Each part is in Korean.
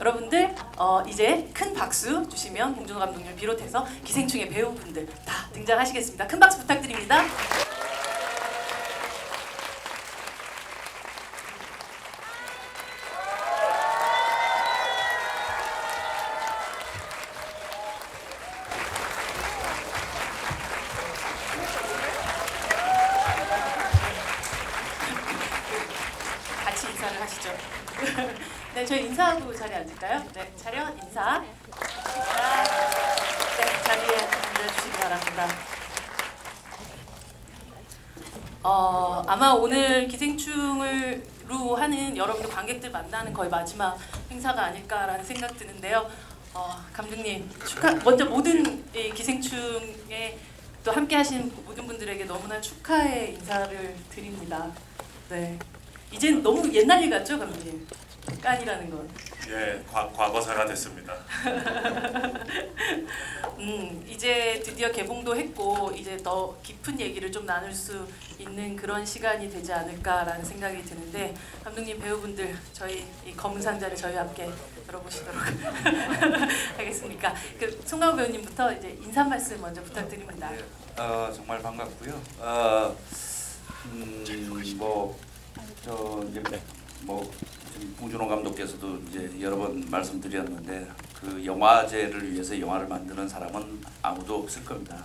여러분들 이제 큰 박수 주시면 봉준호 감독님을 비롯해서 기생충의 배우분들 다 등장하시겠습니다. 큰 박수 부탁드립니다. 같이 인사를 하시죠. 네, 저희 인사하고 자리에 앉을까요? 네, 차렷 인사. 네, 자리에 앉아주시기 바랍니다. 아마 오늘 기생충으로 하는 여러분들 관객들 만나는 거의 마지막 행사가 아닐까라는 생각 드는데요. 감독님 먼저 모든 이 기생충에 또 함께 하신 모든 분들에게 너무나 축하의 인사를 드립니다. 네, 이젠 너무 옛날 일 같죠, 감독님? 깐이라는 건. 예, 과거사가 됐습니다. 이제 드디어 개봉도 했고 이제 더 깊은 얘기를 좀 나눌 수 있는 그런 시간이 되지 않을까라는 생각이 드는데, 감독님, 배우분들 저희 이 검은 상자를 저희와 함께 열어보시도록 하겠습니까? 송강호 배우님부터 이제 인사 말씀 먼저 부탁드립니다. 정말 반갑고요. 지금 봉준호 감독께서도 이제 여러 번 말씀드렸는데, 그 영화제를 위해서 영화를 만드는 사람은 아무도 없을 겁니다.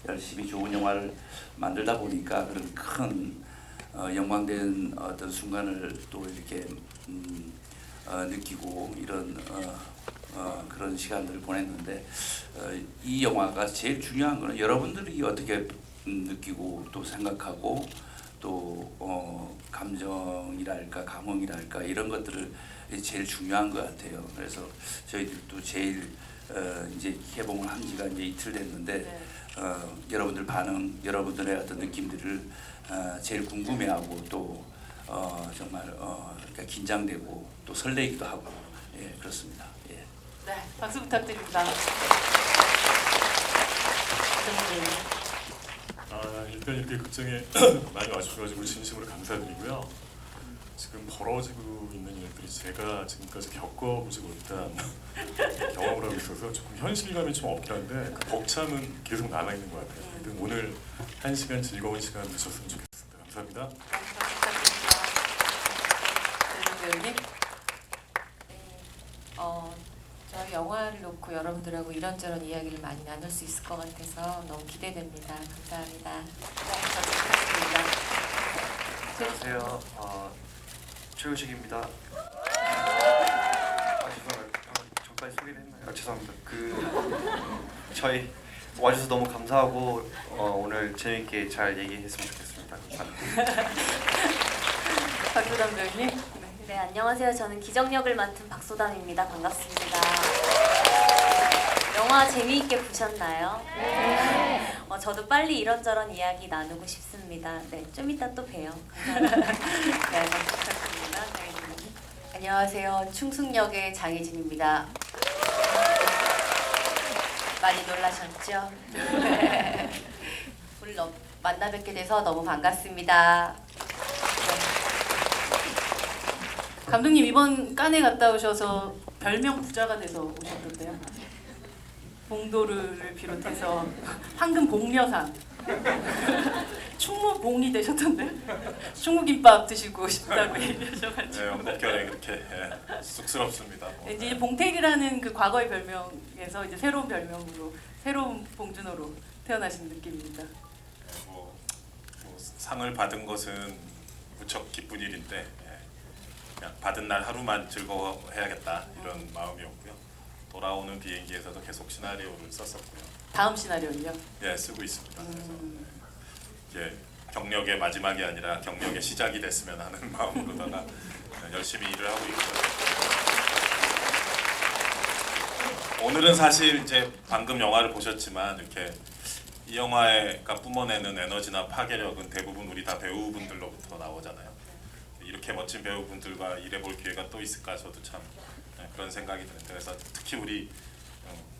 열심히 좋은 영화를 만들다 보니까 그런 큰 영광된 어떤 순간을 또 이렇게 느끼고 이런 그런 시간들을 보냈는데, 이 영화가 제일 중요한 거는 여러분들이 어떻게 느끼고 또 생각하고 또 감정이랄까 감흥이랄까 이런 것들을 제일 중요한 것 같아요. 그래서 저희들도 제일 이제 개봉을 한 지가 이제 이틀 됐는데 여러분들 반응, 여러분들의 어떤 느낌들을 제일 궁금해하고 또 정말 그러니까 긴장되고 또 설레기도 하고, 예, 그렇습니다. 예. 네, 박수 부탁드립니다. 일단 이렇게 극장에 많이 와주셔가지고 진심으로 감사드리고요. 지금 벌어지고 있는 일들이 제가 지금까지 겪어보지 못한 경험을 하고 있어서 조금 현실감이 좀 없긴 한데 그 벅참은 계속 남아있는 것 같아요. 하여튼 오늘 1시간 즐거운 시간 되셨으면 좋겠습니다. 감사합니다. 배우님, 저희 영화를 놓고 여러분들하고 이런저런 이야기를 많이 나눌 수 있을 것 같아서 너무 기대됩니다. 감사합니다. 네, 부탁드립니다. 안녕하세요. 최우식입니다. 죄송합니다. 전까지 소개를 했나요? 죄송합니다. 저희 와주셔서 너무 감사하고 오늘 재밌게 잘 얘기했으면 좋겠습니다. 감사합니다. 박소담 배우님. 네, 안녕하세요. 저는 기정역을 맡은 박소담입니다. 반갑습니다. 영화 재미있게 보셨나요? 네. 저도 빨리 이런저런 이야기 나누고 싶습니다. 네, 좀 이따 또 봬요. 감사합니다. 네, 박수 부탁드립니다. 장혜진님. 안녕하세요. 충숙역의 장혜진입니다. 많이 놀라셨죠? 오늘 만나 뵙게 돼서 너무 반갑습니다. 감독님, 이번 깐에 갔다 오셔서 별명 부자가 돼서 오셨던데요. 봉도르를 비롯해서 황금 복려상, 충무봉이 되셨던데, 충무김밥 드시고 싶다고 얘기하셔가지고. 네, 어깨가 그렇게 쑥스럽습니다. 이제 봉태기라는 그 과거의 별명에서 이제 새로운 별명으로 새로운 봉준호로 태어나신 느낌입니다. 뭐 상을 받은 것은 무척 기쁜 일인데 그냥 받은 날 하루만 즐거워해야겠다 이런 마음이었고요. 돌아오는 비행기에서도 계속 시나리오를 썼었고요. 다음 시나리오는요? 예, 쓰고 있습니다. 그래서 이제 경력의 마지막이 아니라 경력의 시작이 됐으면 하는 마음으로다가 열심히 일을 하고 있고요. 오늘은 사실 이제 방금 영화를 보셨지만 이렇게 이 영화가 뿜어내는 에너지나 파괴력은 대부분 우리 다 배우분들로부터 나오잖아요. 이렇게 멋진 배우분들과 일해볼 기회가 또 있을까 저도 참 그런 생각이 드는데, 그래서 특히 우리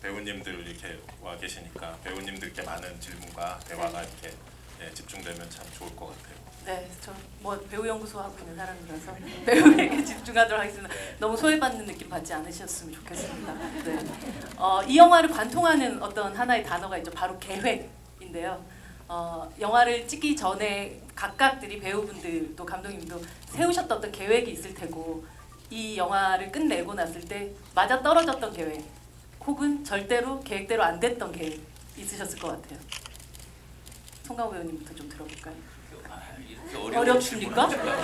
배우님들 이렇게 와 계시니까 배우님들께 많은 질문과 대화가 이렇게 집중되면 참 좋을 것 같아요. 네, 저 뭐 배우 연구소 하고 있는 사람이라서 배우에게 집중하도록 하겠습니다. 너무 소외받는 느낌 받지 않으셨으면 좋겠습니다. 네. 이 영화를 관통하는 어떤 하나의 단어가 있죠. 바로 계획인데요. 영화를 찍기 전에 각각들이 배우분들도 감독님도 세우셨던 어떤 계획이 있을 테고 이 영화를 끝내고 났을 때 맞아 떨어졌던 계획 혹은 절대로 계획대로 안 됐던 계획 있으셨을 것 같아요. 송강호 배우님부터 좀 들어볼까요? 이렇게 어려운 어렵습니까? 질문을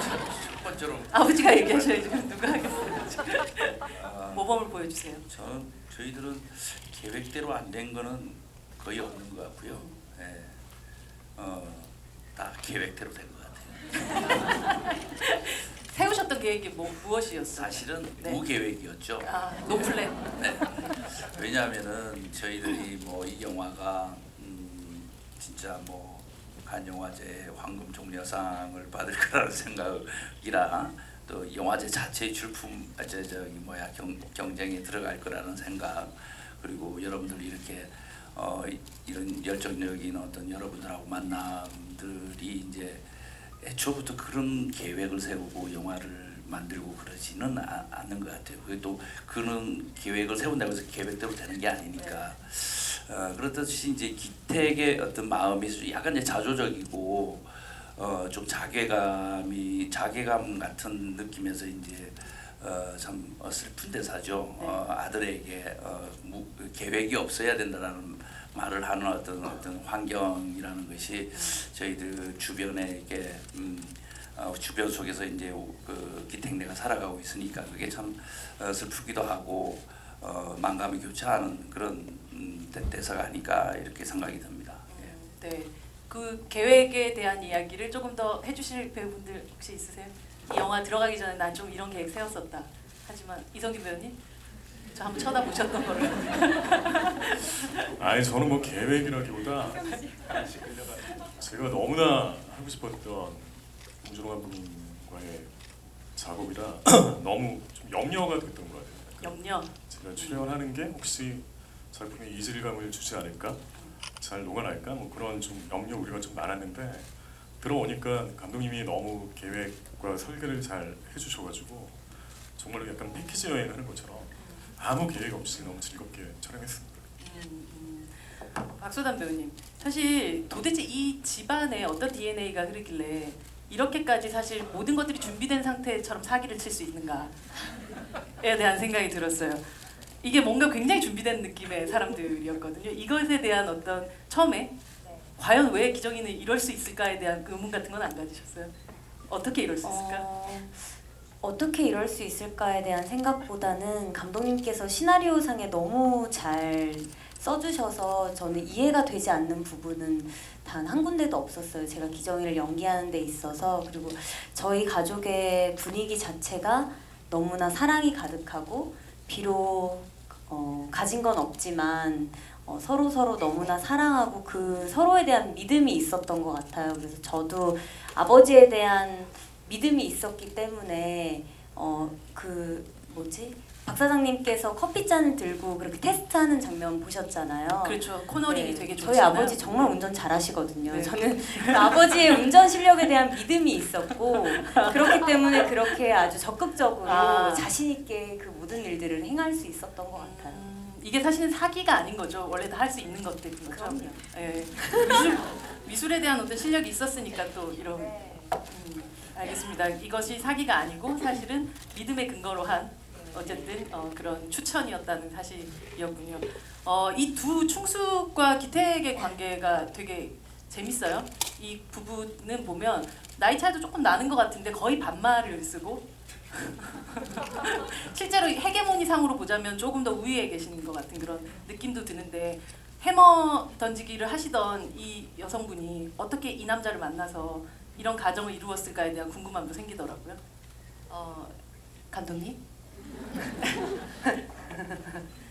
첫 번째로 아버지가 얘기하셔야죠. 누가 하겠어요? 아, 모범을 보여주세요. 저희들은 계획대로 안 된 거는 거의 없는 것 같고요. 예, 다 계획대로 된 것 같아요. 세우셨던 계획이 무엇이었어요? 사실은 네. 무계획이었죠. 노플랜. 네. 왜냐하면은 저희들이 뭐 이 영화가 진짜 뭐 칸영화제 황금 종려상을 받을 거라는 생각이라 또 영화제 자체의 출품 경쟁에 들어갈 거라는 생각 그리고 여러분들 이렇게 이런 열정적인 어떤 여러분들하고 만남들이 이제 애초부터 그런 계획을 세우고 영화를 만들고 그러지는 않는 것 같아요. 그게 또 그런 계획을 세운다고 해서 계획대로 되는 게 아니니까. 그렇듯이 이제 기택의 어떤 마음이 약간 이제 자조적이고 좀 자괴감 같은 느낌에서 이제 참 슬픈 대사죠. 아들에게 계획이 없어야 된다라는 말을 하는 어떤 환경이라는 것이 저희들 주변에 이렇게 주변 속에서 이제 그 기택내가 살아가고 있으니까 그게 참 슬프기도 하고 만감이 교차하는 그런 대사가 아닐까 이렇게 생각이 듭니다. 네, 그 계획에 대한 이야기를 조금 더 해주실 배우분들 혹시 있으세요? 이 영화 들어가기 전에 난 좀 이런 계획 세웠었다. 하지만 이성균 배우님, 저 한번 쳐다보셨던 거를. 아니 저는 뭐 계획이라기보다 제가 너무나 하고 싶었던 봉준호 감독님과의 작업이라 너무 좀 염려가 됐던 것 같아요. 염려. 제가 출연하는 게 혹시 작품에 이질감을 주지 않을까, 잘 녹아날까, 뭐 그런 좀 염려 우려가 좀 많았는데 들어오니까 감독님이 너무 계획과 설계를 잘 해주셔가지고 정말로 약간 패키지 여행하는 것처럼 아무 계획 없이 너무 즐겁게 촬영했습니다. 박소담 배우님, 사실 도대체 이 집안에 어떤 DNA가 흐르길래 이렇게까지 사실 모든 것들이 준비된 상태처럼 사기를 칠 수 있는가에 대한 생각이 들었어요. 이게 뭔가 굉장히 준비된 느낌의 사람들이었거든요. 이것에 대한 어떤 처음에 과연 왜 기정이는 이럴 수 있을까에 대한 의문 같은 건 안 가지셨어요? 어떻게 이럴 수 있을까? 어떻게 이럴 수 있을까에 대한 생각보다는 감독님께서 시나리오상에 너무 잘 써주셔서 저는 이해가 되지 않는 부분은 단 한 군데도 없었어요. 제가 기정이를 연기하는 데 있어서. 그리고 저희 가족의 분위기 자체가 너무나 사랑이 가득하고 비록 가진 건 없지만 서로 너무나 사랑하고 그 서로에 대한 믿음이 있었던 것 같아요. 그래서 저도 아버지에 대한 믿음이 있었기 때문에 박 사장님께서 커피잔을 들고 그렇게 테스트하는 장면 보셨잖아요. 그렇죠. 코너링이 네, 되게 저희 좋잖아요. 아버지 정말 운전 잘하시거든요. 네. 저는 아버지의 운전 실력에 대한 믿음이 있었고 그렇기 때문에 그렇게 아주 적극적으로 자신 있게 그 모든 일들을 행할 수 있었던 것 같아요. 이게 사실은 사기가 아닌 거죠. 원래 다 할 수 있는 것들인 거죠. 그럼요. 예. 미술에 대한 어떤 실력이 있었으니까 또 이런. 알겠습니다. 이것이 사기가 아니고 사실은 믿음의 근거로 한 어쨌든 그런 추천이었다는 사실이었군요. 이 두 충숙과 기택의 관계가 되게 재밌어요. 이 부부는 보면 나이 차이도 조금 나는 것 같은데 거의 반말을 쓰고 실제로 헤게모니상으로 보자면 조금 더 우위에 계시는 것 같은 그런 느낌도 드는데 해머 던지기를 하시던 이 여성분이 어떻게 이 남자를 만나서 이런 가정을 이루었을까에 대한 궁금함도 생기더라고요. 감독님?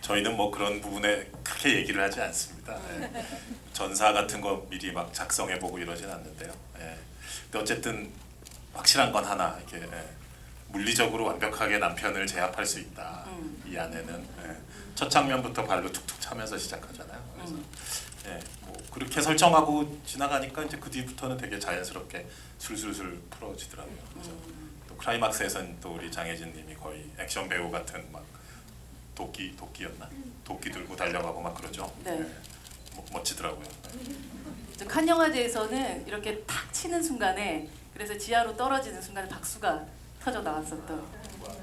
저희는 뭐 그런 부분에 크게 얘기를 하지 않습니다. 전사 같은 거 미리 막 작성해보고 이러진 않는데요. 근데 어쨌든 확실한 건 하나, 이렇게 물리적으로 완벽하게 남편을 제압할 수 있다. 이 아내는 첫 장면부터 발로 툭툭 차면서 시작하잖아요. 그래서 예, 뭐 그렇게 설정하고 지나가니까 이제 그 뒤부터는 되게 자연스럽게 술술술 풀어지더라고요. 그래서 또 클라이막스에서는 또 우리 장혜진님이 거의 액션 배우 같은 막 도끼였나? 도끼 들고 달려가고 막 그러죠. 네. 멋지더라고요. 칸 영화제에서는 이렇게 탁 치는 순간에 그래서 지하로 떨어지는 순간에 박수가 터져 나왔었던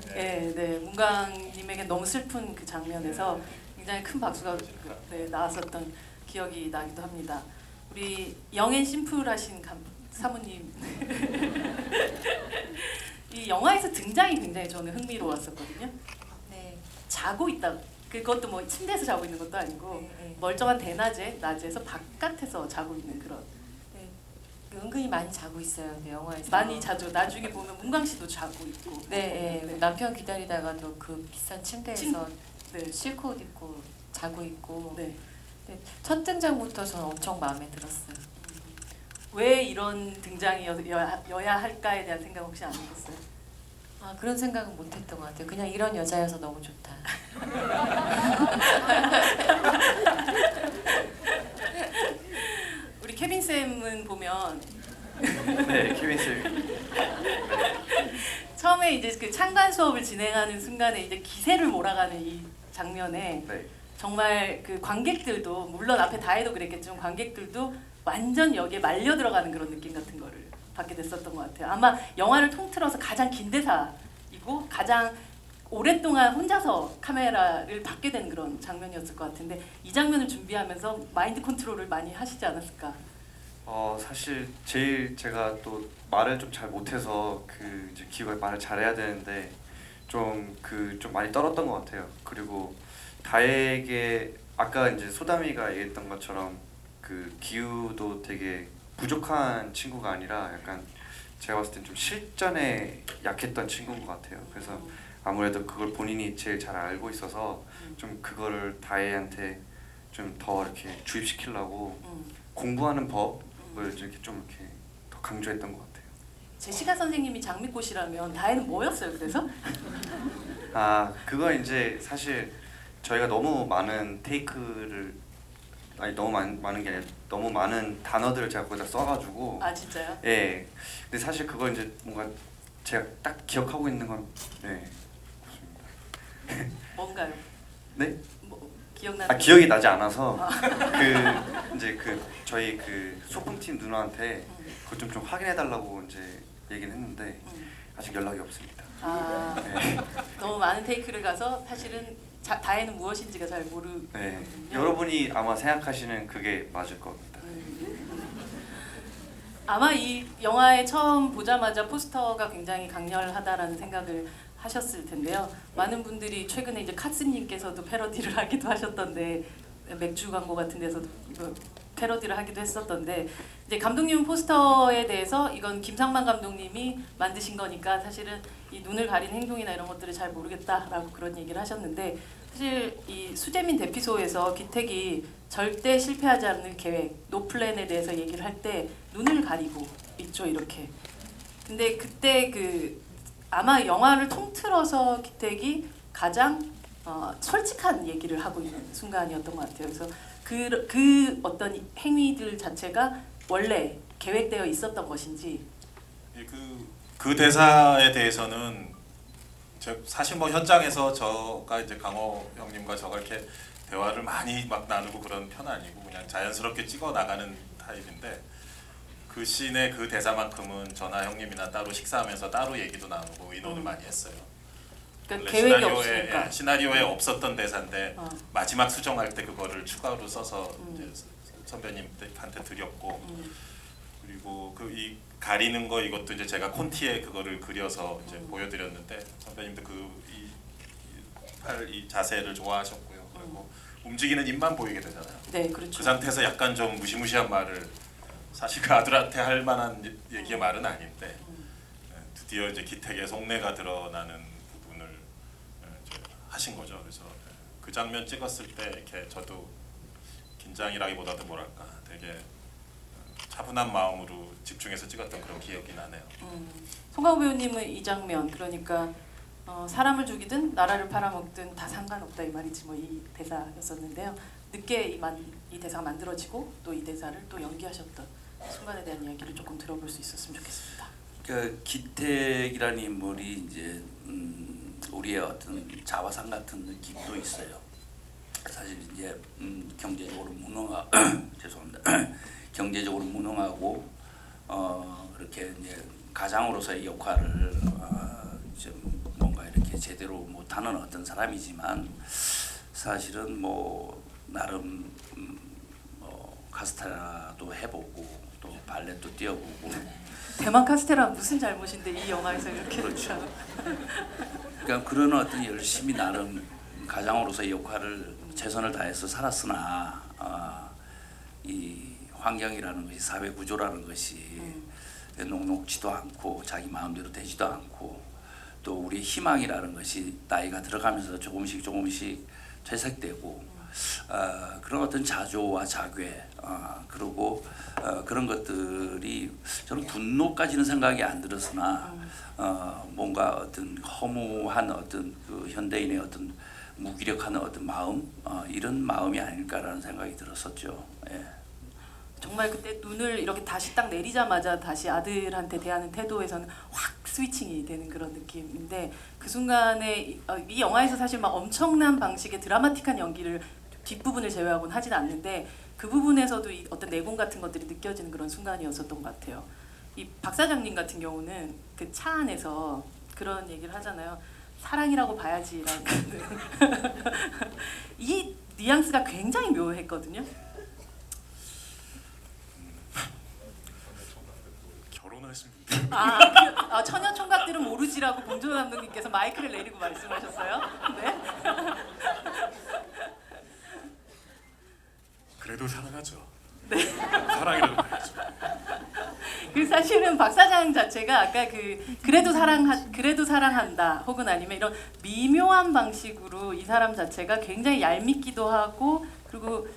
네, 네, 문광님에게 너무 슬픈 그 장면에서 굉장히 큰 박수가 네, 나왔었던 기억이 나기도 합니다. 우리 영앤 심플하신 사모님 이 영화에서 등장이 굉장히 저는 흥미로웠었거든요. 네. 자고 있다. 그것도 뭐 침대에서 자고 있는 것도 아니고 멀쩡한 대낮에 낮에서 바깥에서 자고 있는 그런 은근히 많이 자고 있어요. 그 영화에서. 많이 자죠. 나중에 보면 문광 씨도 자고 있고. 네, 네. 남편 기다리다가도 그 비싼 침대에서 네. 실컷 입고 자고 있고. 네. 네, 첫 등장부터 저는 엄청 마음에 들었어요. 왜 이런 등장이어야 할까에 대한 생각 혹시 안 해봤어요? 아, 그런 생각은 못했던 것 같아요. 그냥 이런 여자여서 너무 좋다. 우리 케빈 쌤은 보면 네, 케빈 쌤. 처음에 이제 그 창간 수업을 진행하는 순간에 이제 기세를 몰아가는 이 장면에 네. 정말 그 관객들도 물론 앞에 다해도 그랬겠지만 관객들도 완전 여기에 말려 들어가는 그런 느낌 같은 거를 받게 됐었던 것 같아요. 아마 영화를 통틀어서 가장 긴 대사이고 가장 오랫동안 혼자서 카메라를 받게 된 그런 장면이었을 것 같은데 이 장면을 준비하면서 마인드 컨트롤을 많이 하시지 않았을까? 사실 제일 제가 또 말을 좀 잘 못해서 그 이제 기우가 말을 잘해야 되는데 좀 많이 떨었던 것 같아요. 그리고 다에게 아까 이제 소담이가 얘기했던 것처럼 그 기우도 되게 부족한 친구가 아니라 약간 제가 봤을 땐 좀 실전에 약했던 친구인 것 같아요. 그래서 아무래도 그걸 본인이 제일 잘 알고 있어서 좀 그거를 다혜한테 좀 더 이렇게 주입시키려고 공부하는 법을 이렇게 좀 이렇게 더 강조했던 것 같아요. 제시카 선생님이 장미꽃이라면 다혜는 뭐였어요? 그래서? 그거 이제 사실 저희가 너무 많은 테이크를 너무 많은 게 아니라 너무 많은 단어들을 제가 거기다 써가지고 아 진짜요? 예. 근데 사실 그거 이제 뭔가 제가 딱 기억하고 있는 건 없습니다. 뭔가요? 네? 뭐 기억나는? 기억이 나지 않아서 그 이제 그 저희 그 소품팀 누나한테 그거 좀 확인해 달라고 이제 얘기는 했는데 아직 연락이 없습니다. 네. 너무 많은 테이크를 가서 사실은 다혜는 무엇인지가 잘 네. 모르거든요. 여러분이 아마 생각하시는 그게 맞을 겁니다. 아마 이 영화에 처음 보자마자 포스터가 굉장히 강렬하다라는 생각을 하셨을 텐데요. 많은 분들이 최근에 이제 카스님께서도 패러디를 하기도 하셨던데 맥주 광고 같은 데서도 이거 패러디를 하기도 했었던데 이제 감독님 포스터에 대해서 이건 김상만 감독님이 만드신 거니까 사실은 이 눈을 가린 행동이나 이런 것들을 잘 모르겠다라고 그런 얘기를 하셨는데 사실 이 수재민 대피소에서 기택이 절대 실패하지 않는 계획 노플랜에 대해서 얘기를 할 때 눈을 가리고 있죠 이렇게. 근데 그때 그 아마 영화를 통틀어서 기택이 가장 솔직한 얘기를 하고 있는 순간이었던 것 같아요. 그래서 그 어떤 행위들 자체가 원래 계획되어 있었던 것인지. 그 대사에 대해서는 사실 뭐 현장에서 저가 이제 강호 형님과 저가 이렇게 대화를 많이 막 나누고 그런 편 아니고 그냥 자연스럽게 찍어 나가는 타입인데 그 씬의 그 대사만큼은 저나 형님이나 따로 식사하면서 따로 얘기도 나누고 의논을 많이 했어요. 그러니까 원래 계획이 없으니까. 시나리오에 없었던 대사인데 어. 마지막 수정할 때 그거를 추가로 써서 이제 선배님한테 드렸고 그리고 그 이 가리는 거 이것도 이제 제가 콘티에 그거를 그려서 이제 보여드렸는데 선배님도 이 자세를 좋아하셨고요. 그리고 움직이는 입만 보이게 되잖아요. 네, 그렇죠. 그 상태에서 약간 좀 무시무시한 말을 사실 그 아들한테 할 만한 얘기의 말은 아닌데 드디어 이제 기택의 속내가 드러나는 부분을 이제 하신 거죠. 그래서 그 장면 찍었을 때 이렇게 저도 긴장이라기보다도 뭐랄까 되게 차분한 마음으로 집중해서 찍었던 그런 기억이 나네요. 송강호 배우님은 이 장면 그러니까 사람을 죽이든 나라를 팔아먹든 다 상관없다 이 말이지 뭐 이 대사였었는데요. 늦게 이 대사가 만들어지고 또 이 대사를 또 연기하셨던 순간에 대한 이야기를 조금 들어볼 수 있었으면 좋겠습니다. 그 기택이라는 인물이 이제 우리의 어떤 자화상 같은 느낌도 있어요. 사실 이제 경제적으로 무능하 죄송합니다. 경제적으로 무능하고 그렇게 이제 가장으로서의 역할을 좀 뭔가 이렇게 제대로 못하는 어떤 사람이지만 사실은 뭐 나름 뭐 카스테라도 해보고 또 발레도 뛰어보고 대만 카스테라 무슨 잘못인데 이 영화에서 이렇게 그렇죠. 그러니까 그런 어떤 열심히 나름 가장으로서의 역할을 최선을 다해서 살았으나 이 환경이라는 것이 사회 구조라는 것이 녹록지도 않고 자기 마음대로 되지도 않고 또 우리의 희망이라는 것이 나이가 들어가면서 조금씩 퇴색되고 그런 어떤 자조와 자괴 그리고 그런 것들이 저는 분노까지는 생각이 안 들었으나 뭔가 어떤 허무한 어떤 그 현대인의 어떤 무기력한 어떤 마음 이런 마음이 아닐까라는 생각이 들었었죠. 예. 정말 그때 눈을 이렇게 다시 딱 내리자마자 다시 아들한테 대하는 태도에서는 확 스위칭이 되는 그런 느낌인데 그 순간에 이 영화에서 사실 막 엄청난 방식의 드라마틱한 연기를 뒷부분을 제외하고는 하진 않는데 그 부분에서도 이 어떤 내공 같은 것들이 느껴지는 그런 순간이었었던 것 같아요. 이 박 사장님 같은 경우는 그 차 안에서 그런 얘기를 하잖아요. 사랑이라고 봐야지라는 이 뉘앙스가 굉장히 묘했거든요. 결혼하신 분들 처녀 총각들은 모르지라고 봉준호 감독님께서 마이크를 내리고 말씀하셨어요. 네. 그래도 사랑하죠. 네. 사랑이라도 봐야죠. 그 사실은 박 사장 자체가 아까 그래도 사랑한다 혹은 아니면 이런 미묘한 방식으로 이 사람 자체가 굉장히 얄밉기도 하고 그리고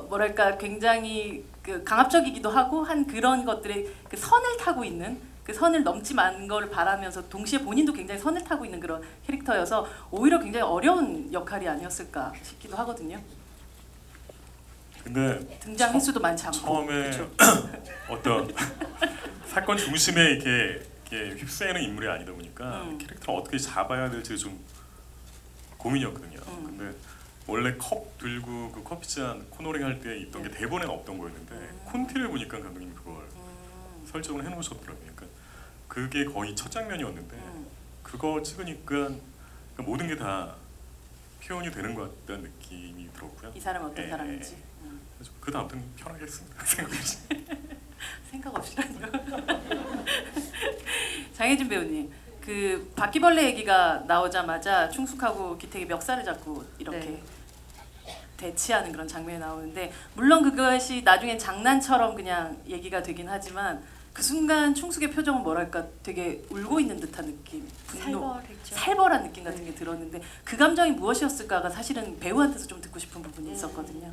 뭐랄까 굉장히 그 강압적이기도 하고 한 그런 것들의 그 선을 타고 있는 그 선을 넘지 않은 걸 바라면서 동시에 본인도 굉장히 선을 타고 있는 그런 캐릭터여서 오히려 굉장히 어려운 역할이 아니었을까 싶기도 하거든요. 근데 등장 횟수도 많지 않고 처음에 그쵸? 어떤 사건 중심에 이렇게 휩싸이는 인물이 아니다 보니까 캐릭터를 어떻게 잡아야 될지 좀 고민이었거든요. 근데 원래 컵 들고 그 커피잔 코너링 할 때 있던 게 대본에는 없던 거였는데 콘티를 보니까 감독님이 그걸 설정을 해놓으셨더라고요. 그러니까 그게 거의 첫 장면이었는데 그거 찍으니까 모든 게 다 표현이 되는 것 같다는 느낌이 들었고요. 이 사람 어떤 사람인지 그 다음부터는 편하게 했습니다. 생각 없이라뇨. 장혜진 배우님, 그 바퀴벌레 얘기가 나오자마자 충숙하고 기택이 멱살을 잡고 이렇게 네. 대치하는 그런 장면이 나오는데 물론 그것이 나중엔 장난처럼 그냥 얘기가 되긴 하지만 그 순간 충숙의 표정은 뭐랄까 되게 울고 있는 듯한 느낌, 분노, 살벌했죠. 살벌한 느낌 같은 게 들었는데 그 감정이 무엇이었을까가 사실은 배우한테서 좀 듣고 싶은 부분이 있었거든요.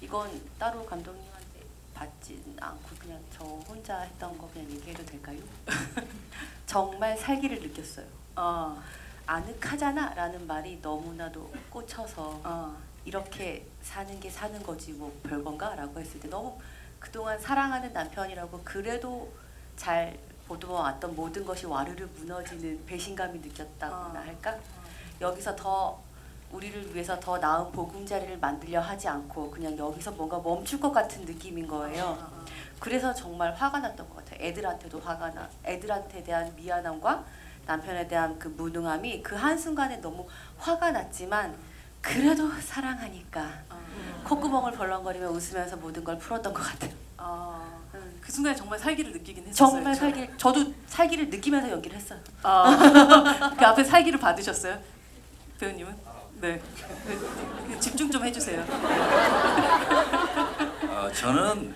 이건 따로 감독님한테 받진 않고 그냥 저 혼자 했던 거 그냥 얘기해도 될까요? 정말 살기를 느꼈어요. 아늑하잖아 라는 말이 너무나도 꽂혀서 이렇게 사는 게 사는 거지 뭐 별건가? 라고 했을 때 너무 그동안 사랑하는 남편이라고 그래도 잘 보도왔던 모든 것이 와르르 무너지는 배신감이 느꼈다고나 할까? 여기서 더 우리를 위해서 더 나은 보금자리를 만들려 하지 않고 그냥 여기서 뭔가 멈출 것 같은 느낌인 거예요. 그래서 정말 화가 났던 것 같아요. 애들한테도 애들한테 대한 미안함과 남편에 대한 그 무능함이 그 한순간에 너무 화가 났지만 그래도 사랑하니까 콧구멍을 벌렁거리며 웃으면서 모든 걸 풀었던 것 같아요. 그 순간에 정말 살기를 느끼긴 했었어요. 정말 저도 살기를 느끼면서 연기를 했어요. 그 앞에 살기를 받으셨어요? 배우님은? 네. 집중 좀 해주세요. 저는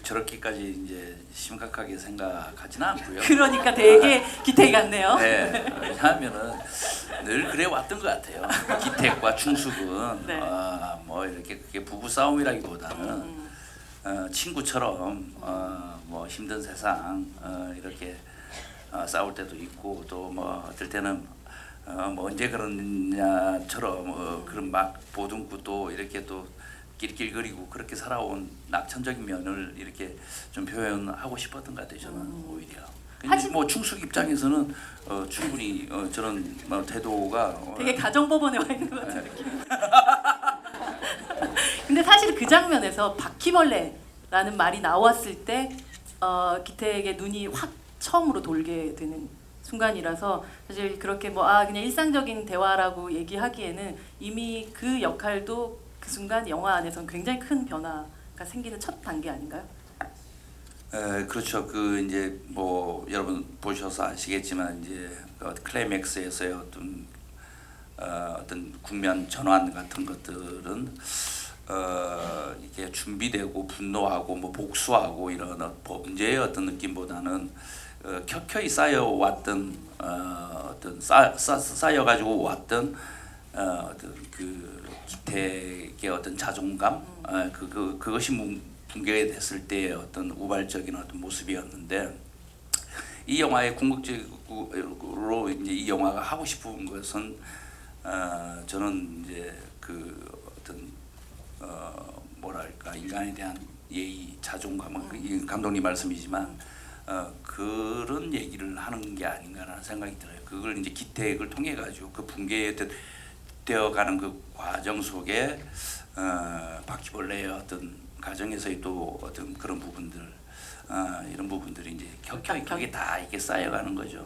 저렇게까지 이제 심각하게 생각하지는 않고요. 그러니까 되게 기택이 같네요. 네, 왜냐하면은 늘 그래 왔던 것 같아요. 기택과 충숙은 네. 뭐 이렇게 그게 부부 싸움이라기보다는 친구처럼 뭐 힘든 세상 이렇게 싸울 때도 있고 또 뭐 어떨 때는 뭐 언제 그러냐처럼 그런 막 보듬고 이렇게 또 낄낄거리고 그렇게 살아온 낙천적인 면을 이렇게 좀 표현하고 싶었던 것 같아요. 저는 오히려. 근데 뭐 충숙 입장에서는 충분히 저런 태도가 되게 가정법원에 와 있는 것 같은 느낌. 근데 사실 그 장면에서 바퀴벌레라는 말이 나왔을 때 기태에게 눈이 확 처음으로 돌게 되는 순간이라서 사실 그렇게 뭐 그냥 일상적인 대화라고 얘기하기에는 이미 그 역할도 그 순간 영화 안에서는 굉장히 큰 변화가 생기는 첫 단계 아닌가요? 그렇죠. 그 이제 뭐 여러분 보셔서 아시겠지만 이제 클라이맥스에서의 어떤 국면 전환 같은 것들은 이게 준비되고 분노하고 뭐 복수하고 이런 범죄의 어떤 느낌보다는 켜켜이 쌓여왔던 어떤 쌓여가지고 왔던 어떤 그 기택의 어떤 자존감 그것이 붕괴가 됐을 때의 어떤 우발적인 어떤 모습이었는데 이 영화의 궁극적으로 이제 이 영화가 하고 싶은 것은 저는 이제 그 어떤 뭐랄까 인간에 대한 예의, 자존감은 감독님 말씀이지만 그런 얘기를 하는 게 아닌가라는 생각이 들어요. 그걸 이제 기택을 통해 가지고 그 붕괴되어가는 그 과정 속에 바퀴벌레의 어떤 가정에서의 또 어떤 그런 부분들 이런 부분들이 이제 켜켜이 다 이렇게 쌓여가는 거죠.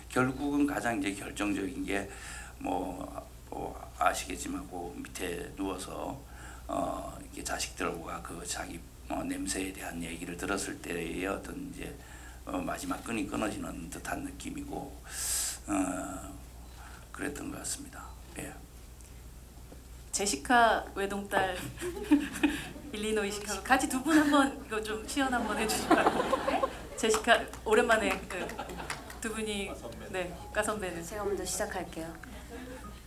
결국은 가장 이제 결정적인 게 뭐 아시겠지만 그 밑에 누워서 이게 자식들과 그 자기 냄새에 대한 얘기를 들었을 때의 어떤 이제 마지막 끈이 끊어지는 듯한 느낌이고 그랬던 것 같습니다. 예. 제시카 외동딸 일리노이 시카고 같이 두 분 한번 이거 좀 시연 한번 해주실까요? 제시카 오랜만에 두 분이 과 선배는 제가 먼저 시작할게요.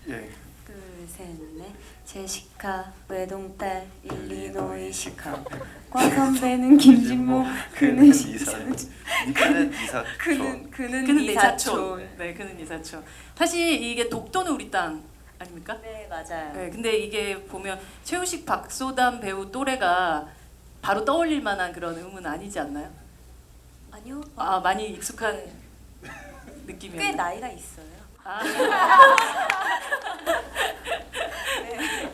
예. 둘, 셋, 넷. 제시카 외동딸 일리노이 시카고 과 선배는 김진모 그는 이사촌. 그는 이사촌. 네, 그는 이사촌. 사실 이게 독도는 우리 땅 아닙니까? 네, 맞아요. 네, 근데 이게 보면 최우식, 박소담 배우 또래가 바로 떠올릴 만한 그런 음은 아니지 않나요? 아니요. 많이 익숙한 꽤 느낌이었나요? 나이가 있어요.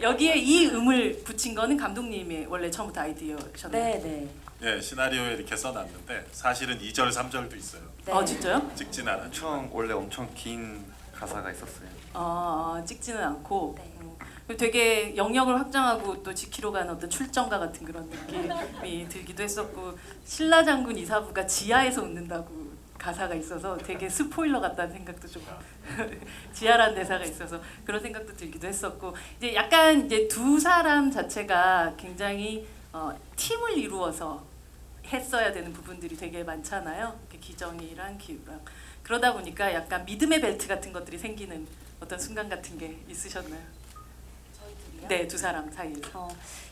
여기에 이 음을 붙인 거는 감독님의 원래 처음부터 아이디어셨나요? 네, 네. 예, 시나리오에 이렇게 써놨는데 사실은 2절, 3절도 있어요. 네. 진짜요? 찍진 않았죠. 원래 엄청 긴 가사가 있었어요. 찍지는 않고 네. 그리고 되게 영역을 확장하고 또 지키러 가는 어떤 출정가 같은 그런 느낌이 들기도 했었고 신라 장군 이사부가 지하에서 웃는다고 가사가 있어서 되게 스포일러 같다는 생각도 좀 지하라는 대사가 있어서 그런 생각도 들기도 했었고 이제 약간 이제 두 사람 자체가 굉장히 팀을 이루어서 했어야 되는 부분들이 되게 많잖아요. 기정이랑 기우랑 그러다 보니까 약간 믿음의 벨트 같은 것들이 생기는 어떤 순간 같은 게 있으셨나요? 저희 둘이요? 네, 두 사람 사이에서.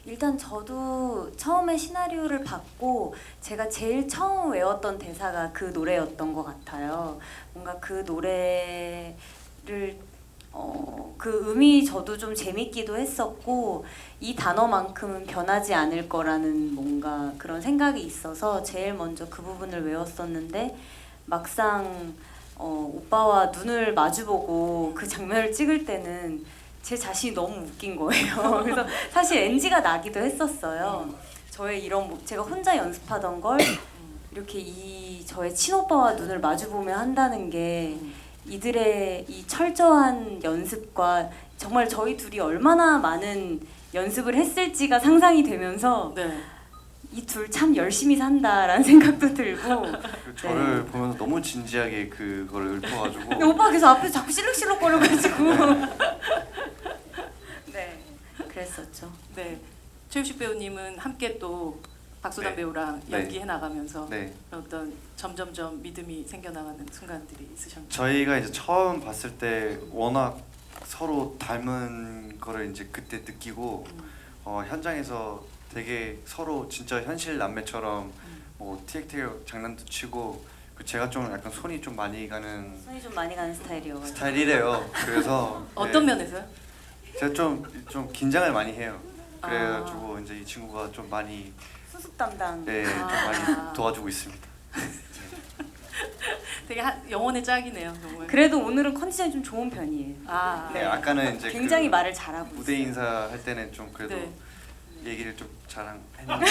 일단 저도 처음에 시나리오를 받고 제가 제일 처음 외웠던 대사가 그 노래였던 것 같아요. 뭔가 그 노래를 그 음이 저도 좀 재밌기도 했었고 이 단어만큼은 변하지 않을 거라는 뭔가 그런 생각이 있어서 제일 먼저 그 부분을 외웠었는데 막상 오빠와 눈을 마주보고 그 장면을 찍을 때는 제 자신이 너무 웃긴 거예요. 그래서 사실 NG가 나기도 했었어요. 저의 이런 제가 혼자 연습하던 걸 이렇게 저의 친오빠와 눈을 마주보며 한다는 게 이들의 이 철저한 연습과 정말 저희 둘이 얼마나 많은 연습을 했을지가 상상이 되면서 네. 이 둘 참 열심히 산다라는 생각도 들고 저를 보면서 너무 진지하게 그걸 읊어가지고 오빠가 계속 앞에서 자꾸 실룩실룩거려가지고 네 그랬었죠. 네. 최우식 배우님은 함께 또 박소담 네. 배우랑 네. 연기해 나가면서 네. 어떤 점점점 믿음이 생겨나가는 순간들이 있으셨나요? 저희가 이제 처음 봤을 때 워낙 서로 닮은 거를 이제 그때 느끼고 현장에서 되게 서로 진짜 현실 남매처럼 뭐 티격태격 장난도 치고 제가 좀 약간 손이 좀 많이 가는 손이 좀 많이 가는 스타일이어가지고. 스타일이래요. 그래서 어떤 네, 면에서요? 제가 좀 긴장을 많이 해요. 그래가지고 이제 이 친구가 좀 많이 수습 담당. 네, 좀 아. 많이 도와주고 있습니다. 되게 영혼의 짝이네요, 정말. 그래도 오늘은 컨디션이 좀 좋은 편이에요. 아, 네, 아까는 이제 굉장히 그 말을 잘하고 무대 있어요. 인사할 때는 좀 그래도 네. 얘기를 좀 자랑했는데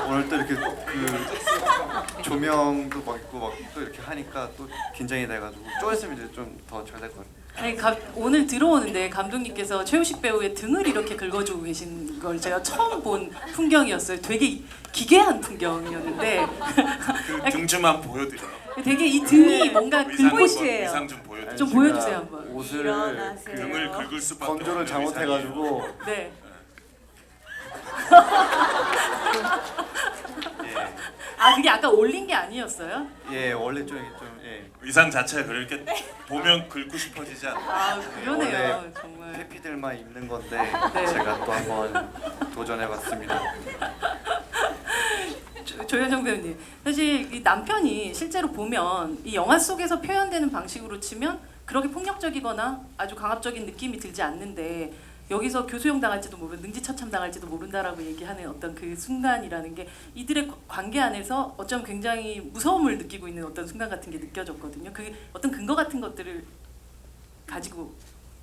오늘 또 이렇게 그 조명도 막 있고 막 또 이렇게 하니까 또 긴장이 돼가지고 좀 있으면 이제 좀 더 잘 될 것 같아요. 아니, 오늘 들어오는데 감독님께서 최우식 배우의 등을 이렇게 긁어주고 계신 걸 제가 처음 본 풍경이었어요. 되게 기괴한 풍경이었는데 등 좀 한번 보여드려요. 되게 이 등이 뭔가 글보시예요. 의상 좀 보여드려요. 좀 제가 보여주세요, 한번. 옷을 일어나세요. 등을 긁을 수밖에 건조를 없는 잘못해가지고 네. 아, 그게 아까 올린 게 아니었어요? 예 원래 좀 의상 자체가 그렇게 보면 긁고 싶어지지 않아요. 아, 그러네요, 원래 정말. 해피들만 입는 건데 네. 제가 또 한번 도전해봤습니다. 조현정 배우님, 사실 이 남편이 실제로 보면 이 영화 속에서 표현되는 방식으로 치면 그렇게 폭력적이거나 아주 강압적인 느낌이 들지 않는데 여기서 교수형 당할지도 모르, 능지처참 당할지도 모른다라고 얘기하는 어떤 그 순간이라는 게 이들의 관계 안에서 어쩌면 굉장히 무서움을 느끼고 있는 어떤 순간 같은 게 느껴졌거든요. 그 어떤 근거 같은 것들을 가지고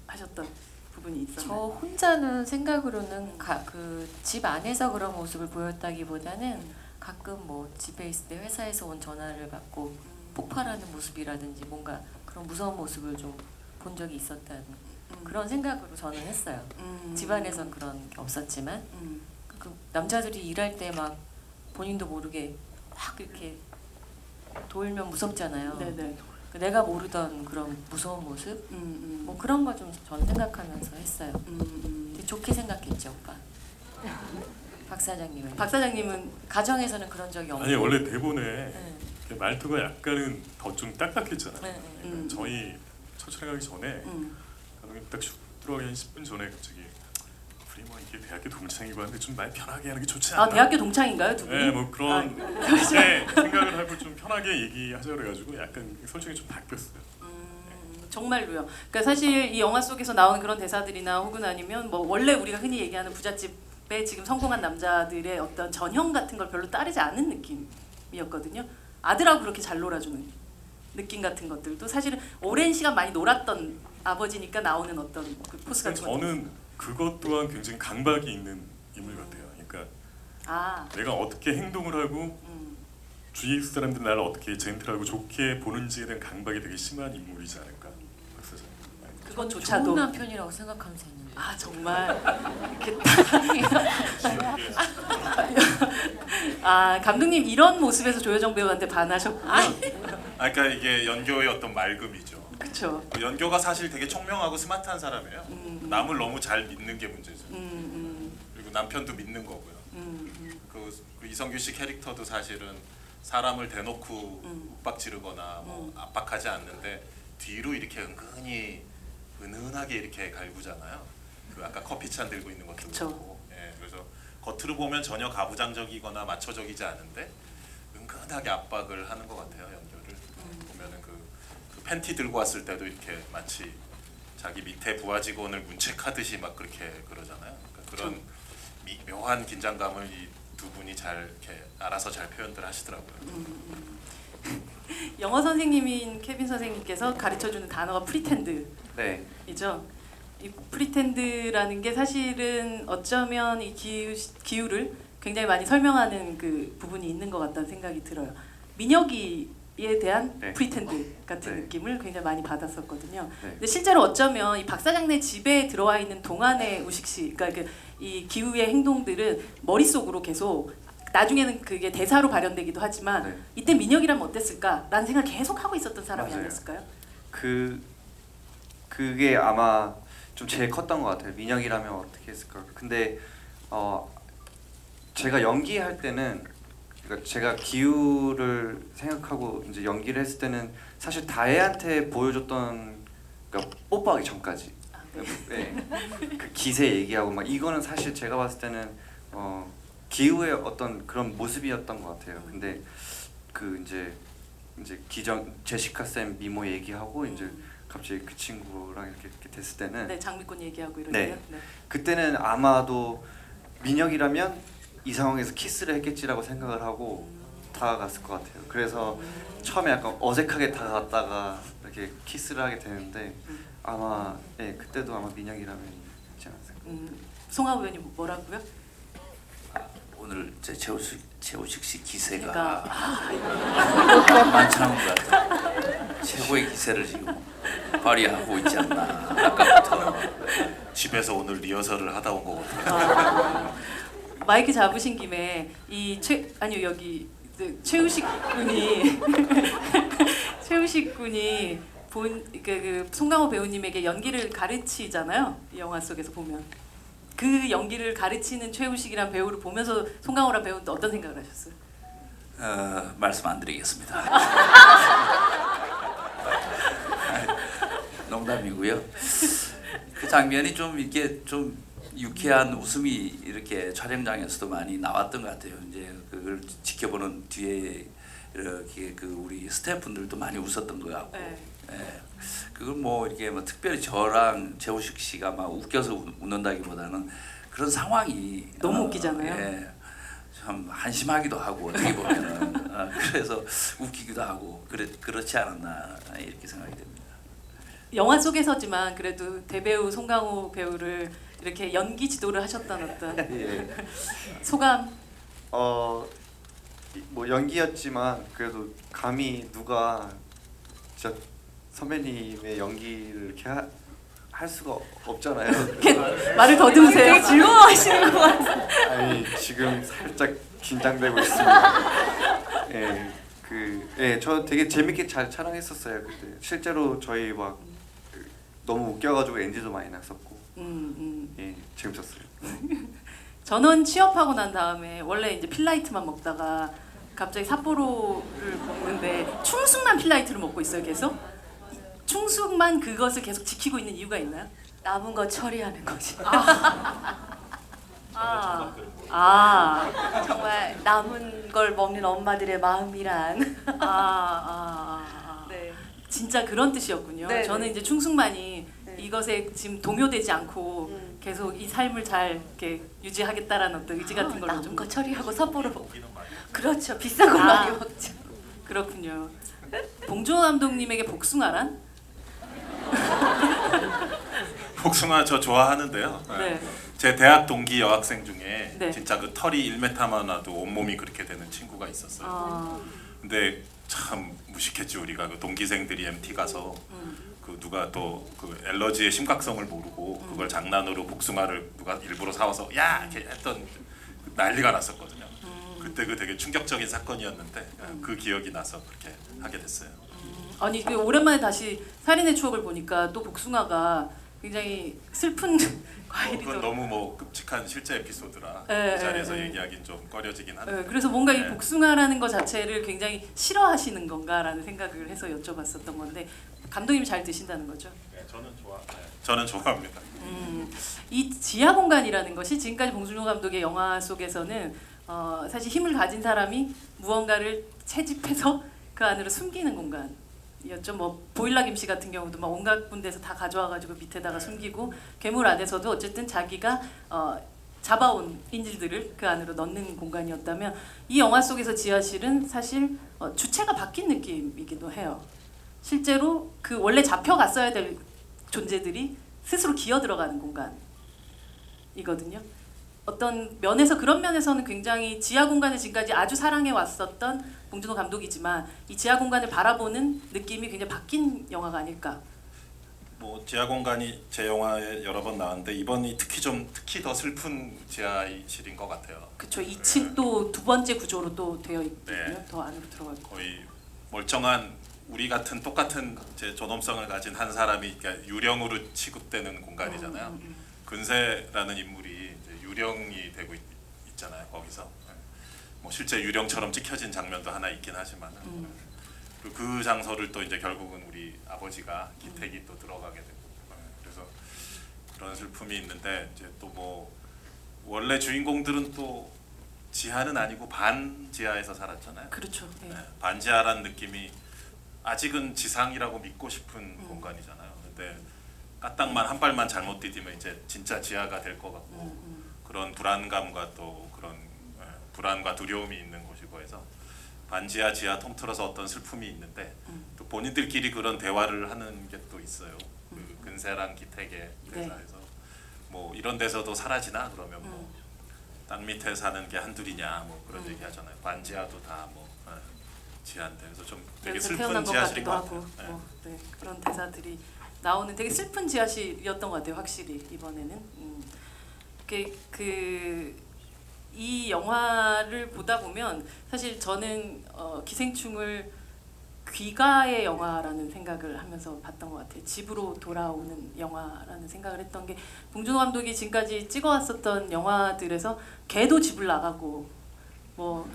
하셨던 부분이 저 있었나요? 혼자는 생각으로는 그 집 안에서 그런 모습을 보였다기보다는 가끔 뭐 집에 있을 때 회사에서 온 전화를 받고 폭발하는 모습이라든지 뭔가 그런 무서운 모습을 좀 본 적이 있었다는 그런 생각으로 저는 했어요. 집안에선 그런 게 없었지만 그 남자들이 일할 때 막 본인도 모르게 확 이렇게 돌면 무섭잖아요. 네네. 그 내가 모르던 그런 무서운 모습 뭐 그런 거 좀 저는 생각하면서 했어요. 되게 좋게 생각했죠, 오빠. 박 사장님은 박 사장님은 가정에서는 그런 적이 없고. 아니 원래 대본에 네. 말투가 약간은 더 좀 딱딱했잖아요. 네, 네. 그러니까 저희 첫 촬영하기 전에 음. 감독님 딱 들어가기 한 10분 전에 갑자기 우리 뭐 이게 대학교 동창이고 하는데 좀 말 편하게 하는 게 좋지 않나? 아, 대학교 동창인가요, 두 분이? 네, 뭐 그런 네, 생각을 하고 좀 편하게 얘기하자 그래가지고 약간 설정이 좀 바뀌었어요. 정말로요. 그러니까 사실 이 영화 속에서 나오는 그런 대사들이나 혹은 아니면 뭐 원래 우리가 흔히 얘기하는 부잣집에 지금 성공한 남자들의 어떤 전형 같은 걸 별로 따르지 않은 느낌이었거든요. 아들하고 그렇게 잘 놀아주는 느낌 같은 것들도 사실은 오랜 시간 많이 놀았던 아버지니까 나오는 어떤 그 포스 같은 거. 저는 그것 또한 굉장히 강박이 있는 인물 같아요. 그러니까 아, 내가 어떻게 행동을 하고 주위 사람들 나를 어떻게 젠틀하고 좋게 보는지에 대한 강박이 되게 심한 인물이지 않을까. 그래서 저는 그것조차도. 좋은 남편이라고 생각하면서 했는데. 아, 정말 이렇게 아, 감독님 이런 모습에서 조여정 배우한테 반하셨군요. 그러니까 이게 연교의 어떤 맑음이죠. 그렇죠. 연교가 사실 되게 총명하고 스마트한 사람이에요. 남을 너무 잘 믿는 게 문제죠. 그리고 남편도 믿는 거고요. 그 이성규 씨 캐릭터도 사실은 사람을 대놓고 윽박 지르거나 뭐 압박하지 않는데 뒤로 이렇게 은은하게 이렇게 갈구잖아요. 그 아까 커피잔 들고 있는 것도 그쵸. 그렇고. 예, 그래서 겉으로 보면 전혀 가부장적이거나 마초적이지 않은데 은근하게 압박을 하는 것 같아요. 연결을 보면은 그 팬티 들고 왔을 때도 이렇게 마치 자기 밑에 부하 직원을 문책하듯이 막 그렇게 그러잖아요. 그러니까 그런 묘한 긴장감을 이 두 분이 잘 이렇게 알아서 잘 표현들 하시더라고요. 영어 선생님인 케빈 선생님께서 가르쳐주는 단어가 프리텐드이죠. 네. 이 프리텐드라는 게 사실은 어쩌면 이 기후를 굉장히 많이 설명하는 그 부분이 있는 것 같다는 생각이 들어요. 민혁이에 대한 네. 프리텐드 같은 네. 느낌을 굉장히 많이 받았었거든요. 네. 근데 실제로 어쩌면 이 박 사장네 집에 들어와 있는 동안의 우식 씨, 그러니까 이 기후의 행동들은 머릿속으로 계속 나중에는 그게 대사로 발현되기도 하지만 네. 이때 민혁이라면 어땠을까라는 생각을 계속 하고 있었던 사람이 맞아요. 아니었을까요? 그게 아마 좀 제일 컸던 것 같아요. 민혁이라면 어떻게 했을까. 근데 제가 연기할 때는 그러니까 제가 기우를 생각하고 이제 연기를 했을 때는 사실 다혜한테 보여줬던 그러니까 뽀뽀하기 전까지 네. 그 기세 얘기하고 막 이거는 사실 제가 봤을 때는 기우의 어떤 그런 모습이었던 것 같아요. 근데 그 이제 이제 제시카 쌤 미모 얘기하고 이제 갑자기 그 친구랑 이렇게 됐을 때는 네, 장미꽃 얘기하고 이러네요. 네. 네. 그때는 아마도 민혁이라면 이 상황에서 키스를 했겠지라고 생각을 하고 다가갔을 것 같아요. 그래서 처음에 약간 어색하게 다가갔다가 이렇게 키스를 하게 되는데 아마 그때도 아마 민혁이라면 있지 않았을까. 송하우 의원님 뭐라고요? 오늘 제 최우식 씨 기세가 그러니까 만만치 않은 것 같아요. 최고의 기세를 지금 발휘하고 있지 않나. 아까부터 집에서 오늘 리허설을 하다 온 거거든요. 마이크 잡으신 김에 여기 최우식 군이 최우식 군이 그 송강호 배우님에게 연기를 가르치잖아요. 이 영화 속에서 보면 그 연기를 가르치는 최우식이란 배우를 보면서 송강호란 배우는 어떤 생각을 하셨어요? 말씀 안 드리겠습니다. 농담이고요. 그 장면이 좀 이렇게 좀 유쾌한 웃음이 이렇게 촬영장에서도 많이 나왔던 것 같아요. 이제 그걸 지켜보는 뒤에 이렇게 그 우리 스태프분들도 많이 웃었던 것 같고. 네. 예. 그걸 뭐 이렇게 뭐 특별히 저랑 재우식 씨가 막 웃겨서 웃는다기보다는 그런 상황이 너무 웃기잖아요. 예. 참 한심하기도 하고 어떻게 보면은 그래서 웃기기도 하고 그렇지 않았나 이렇게 생각이 됩니다. 영화 속에서지만 그래도 대배우 송강호 배우를 이렇게 연기 지도를 하셨던 어떤 예. 소감. 뭐 연기였지만 그래도 감히 누가 진짜 선배님의 연기를 이렇게 할 수가 없잖아요. 이렇게 말을 더듬으세요. 즐거워하시는 것 같아요. 아니 지금 살짝 긴장되고 있습니다. 저 되게 재밌게 잘 촬영했었어요 그때. 실제로 저희 막 너무 웃겨가지고 NG도 많이 났었고. 재밌었어요. 전원 취업하고 난 다음에 원래 이제 필라이트만 먹다가 갑자기 삿포로를 먹는데 충숙만 필라이트를 먹고 있어요 계속? 충숙만 그것을 계속 지키고 있는 이유가 있나요? 남은 거 처리하는 거지. 정말 남은 걸 먹는 엄마들의 마음이란. 네. 진짜 그런 뜻이었군요. 네, 저는 네. 이제 충숙만이 네. 이것에 지금 동요되지 않고 계속 이 삶을 잘 이렇게 유지하겠다라는 어떤 의지 같은 걸로 남은 좀 거 처리하고 삿포로 먹고. 그렇죠. 비싼 걸 많이 먹죠. 그렇군요. 봉준호 감독님에게 복숭아란? 복숭아 저 좋아하는데요. 네. 제 대학 동기 여학생 중에 네. 진짜 그 털이 1m만 와도 온몸이 그렇게 되는 친구가 있었어요. 근데 참 무식했지 우리가 그 동기생들이 MT 가서 그 누가 또 그 엘러지의 심각성을 모르고 그걸 장난으로 복숭아를 누가 일부러 사와서 야 이렇게 했던 난리가 났었거든요. 그때 그 되게 충격적인 사건이었는데 그 기억이 나서 그렇게 하게 됐어요. 아니 그 오랜만에 다시 살인의 추억을 보니까 또 복숭아가 굉장히 슬픈 그건 과일이죠. 너무 뭐 끔찍한 실제 에피소드라 네, 그 자리에서 네, 네. 얘기하기는 좀 꺼려지긴 한데. 네, 그래서 뭔가 이 네. 복숭아라는 것 자체를 굉장히 싫어하시는 건가라는 생각을 해서 여쭤봤었던 건데 감독님이 잘 드신다는 거죠? 네, 저는 좋아합니다. 이 지하 공간이라는 것이 지금까지 봉준호 감독의 영화 속에서는 사실 힘을 가진 사람이 무언가를 채집해서 그 안으로 숨기는 공간이었죠. 뭐 보일러 김씨 같은 경우도 막 온갖 군데서 다 가져와가지고 밑에다가 숨기고 괴물 안에서도 어쨌든 자기가 잡아온 인질들을 그 안으로 넣는 공간이었다면 이 영화 속에서 지하실은 사실 주체가 바뀐 느낌이기도 해요. 실제로 그 원래 잡혀갔어야 될 존재들이 스스로 기어 들어가는 공간이거든요. 어떤 면에서 그런 면에서는 굉장히 지하 공간을 지금까지 아주 사랑해 왔었던 봉준호 감독이지만 이 지하 공간을 바라보는 느낌이 굉장히 바뀐 영화가 아닐까. 뭐 지하 공간이 제 영화에 여러 번 나왔는데 이번이 특히 더 슬픈 지하실인 것 같아요. 그렇죠. 2층 또 두 번째 구조로 또 되어 있거든요. 네. 더 안으로 들어가고. 거의 멀쩡한 우리 같은 똑같은 제 존엄성을 가진 한 사람이 그러니까 유령으로 취급되는 공간이잖아요. 근세라는 인물이 이제 유령이 되고 있잖아요. 거기서 뭐 실제 유령처럼 찍혀진 장면도 하나 있긴 하지만 그 장소를 또 이제 결국은 우리 아버지가 기택이 또 들어가게 되고 그래서 그런 슬픔이 있는데 이제 또 뭐 원래 주인공들은 또 지하는 아니고 반지하에서 살았잖아요. 그렇죠. 네. 반지하라는 느낌이 아직은 지상이라고 믿고 싶은 공간이잖아요. 근데 까딱만 한 발만 잘못 디디면 이제 진짜 지하가 될 것 같고 그런 불안감과 또 그런 불안과 두려움이 있는 곳이고 해서 반지하 지하 통틀어서 어떤 슬픔이 있는데 또 본인들끼리 그런 대화를 하는 게 또 있어요. 그 근세랑 기택의 대사에서 뭐 이런 데서도 사라지나 그러면 뭐 땅 밑에 사는 게 한둘이냐 뭐 그런 얘기 하잖아요. 반지하도 다 뭐 지하인데 그래서 좀 되게 여기서 슬픈 태어난 것 지하실인 같기도 것 하고 같아요. 뭐, 네, 그런 대사들이 나오는 되게 슬픈 지하실이었던 것 같아요. 확실히 이번에는 이 영화를 보다 보면 사실 저는 기생충을 귀가의 영화라는 생각을 하면서 봤던 것 같아요. 집으로 돌아오는 영화라는 생각을 했던 게 봉준호 감독이 지금까지 찍어왔었던 영화들에서 개도 집을 나가고 뭐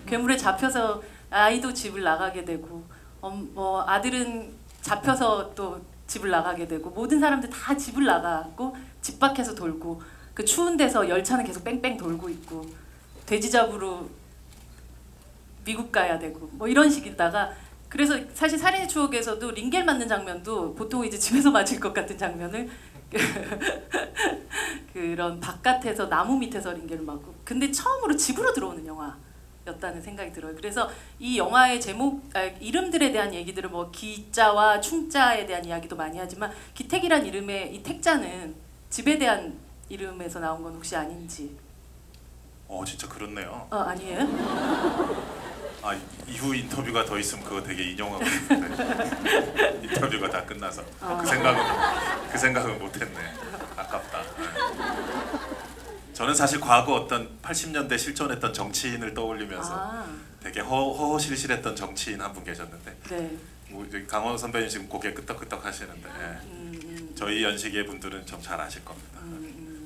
괴물에 잡혀서 아이도 집을 나가게 되고 뭐 아들은 잡혀서 또 집을 나가게 되고 모든 사람들 다 집을 나가고 집 밖에서 돌고 그 추운 데서 열차는 계속 뺑뺑 돌고 있고 돼지 잡으러 미국 가야 되고 뭐 이런 식이다가 그래서 사실 살인의 추억에서도 링겔 맞는 장면도 보통 이제 집에서 맞을 것 같은 장면을 그런 바깥에서 나무 밑에서 링겔을 맞고 근데 처음으로 집으로 들어오는 영화였다는 생각이 들어요. 그래서 이 영화의 제목 이름들에 대한 얘기들을 뭐 기자와 충자에 대한 이야기도 많이 하지만 기택이란 이름의 이 택자는 집에 대한 이름에서 나온 건 혹시 아닌지. 진짜 그렇네요. 아니에요? 이후 인터뷰가 더 있으면 그거 되게 인용하고 싶은데 인터뷰가 다 끝나서 그 생각은 못했네. 아깝다. 저는 사실 과거 어떤 80년대 실존했던 정치인을 떠올리면서 되게 허허실실했던 정치인 한 분 계셨는데 네. 뭐 이제 강원 선배님 지금 고개 끄덕끄덕 하시는데 저희 연식의 분들은 좀 잘 아실 겁니다.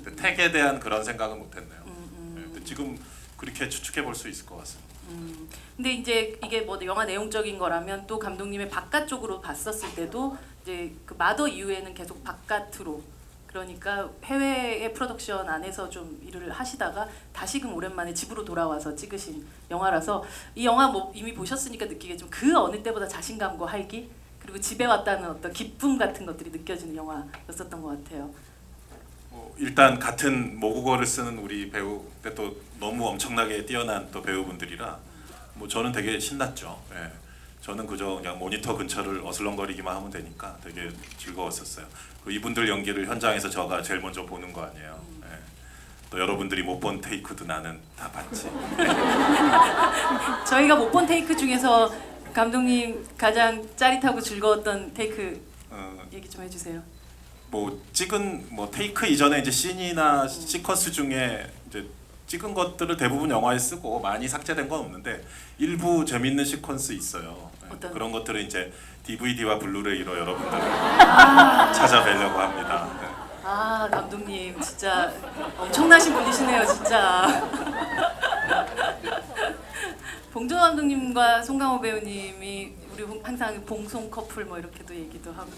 근데 택에 대한 그런 생각은 못했네요. 근데 지금 그렇게 추측해 볼 수 있을 것 같습니다. 근데 이제 이게 뭐 영화 내용적인 거라면 또 감독님의 바깥쪽으로 봤었을 때도 이제 그 마더 이후에는 계속 바깥으로 그러니까 해외의 프로덕션 안에서 좀 일을 하시다가 다시금 오랜만에 집으로 돌아와서 찍으신 영화라서 이 영화 뭐 이미 보셨으니까 느끼겠지만 그 어느 때보다 자신감과 활기 그리고 집에 왔다는 어떤 기쁨 같은 것들이 느껴지는 영화였었던 것 같아요. 일단 같은 모국어를 쓰는 우리 배우 근데 또 너무 엄청나게 뛰어난 또 배우분들이라 뭐 저는 되게 신났죠. 예. 저는 그저 그냥 모니터 근처를 어슬렁거리기만 하면 되니까 되게 즐거웠었어요. 이분들 연기를 현장에서 저가 제일 먼저 보는 거 아니에요. 예. 또 여러분들이 못 본 테이크도 나는 다 봤지. 저희가 못 본 테이크 중에서 감독님 가장 짜릿하고 즐거웠던 테이크 얘기 좀 해주세요. 뭐 찍은 뭐 테이크 이전에 이제 씬이나 시퀀스 중에 이제 찍은 것들을 대부분 영화에 쓰고 많이 삭제된 건 없는데 일부 재밌는 시퀀스 있어요. 어떤? 그런 것들은 이제 DVD와 블루레이로 여러분들을 찾아뵈려고 합니다. 감독님 진짜 엄청나신 분이시네요 진짜. 봉준호 감독님과 송강호 배우님이 우리 항상 봉송 커플 뭐 이렇게도 얘기도 하고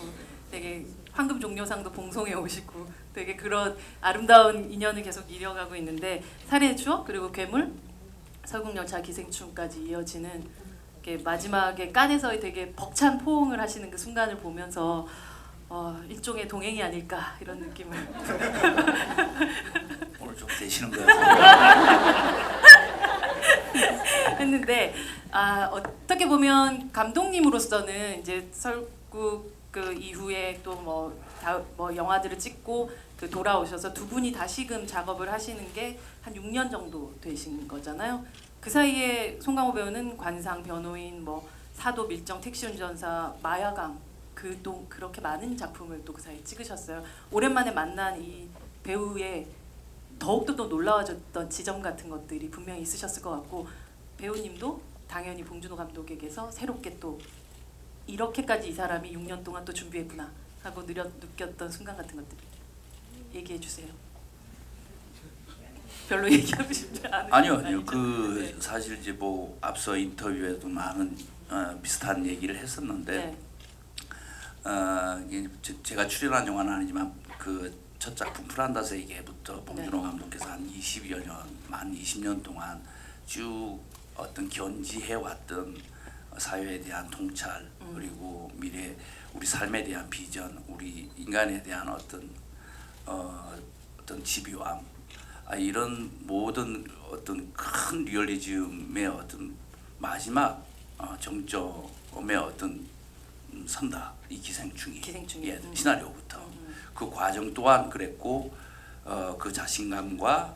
되게 황금 종려상도 봉송해 오시고 되게 그런 아름다운 인연을 계속 이어가고 있는데 살인의 추억 그리고 괴물, 설국열차 기생충까지 이어지는 마지막에 깐에서 되게 벅찬 포옹을 하시는 그 순간을 보면서 일종의 동행이 아닐까 이런 느낌을 오늘 좀 되시는 것 같아요. 했는데 어떻게 보면 감독님으로서는 이제 설국 그 이후에 또 뭐 영화들을 찍고 그 돌아오셔서 두 분이 다시금 작업을 하시는 게 한 6년 정도 되신 거잖아요. 그 사이에 송강호 배우는 관상, 변호인, 뭐 사도, 밀정, 택시운전사, 마야강 그렇게 많은 작품을 또 그 사이에 찍으셨어요. 오랜만에 만난 이 배우의 더욱더 또 놀라워졌던 지점 같은 것들이 분명히 있으셨을 것 같고 배우님도 당연히 봉준호 감독에게서 새롭게 또 이렇게까지 이 사람이 6년 동안 또 준비했구나 하고 느꼈던 순간 같은 것들 얘기해 주세요. 별로 얘기하고 싶지 않은 아니요. 그 사실 이제 뭐 앞서 인터뷰에도 많은 비슷한 얘기를 했었는데 이게 제가 출연한 영화는 아니지만 그 첫 작품 프란다스에게부터 봉준호 감독께서 한 20여 년, 만 20년 동안 쭉 어떤 견지해 왔던 사회에 대한 통찰, 그리고 미래 우리 삶에 대한 비전, 우리 인간에 대한 어떤 집요함, 이런 모든 어떤 큰 리얼리즘의 어떤 마지막 정점의 어떤 선다, 이 기생충이. 기생충이. 예, 시나리오부터 그 과정 또한 그랬고 그 자신감과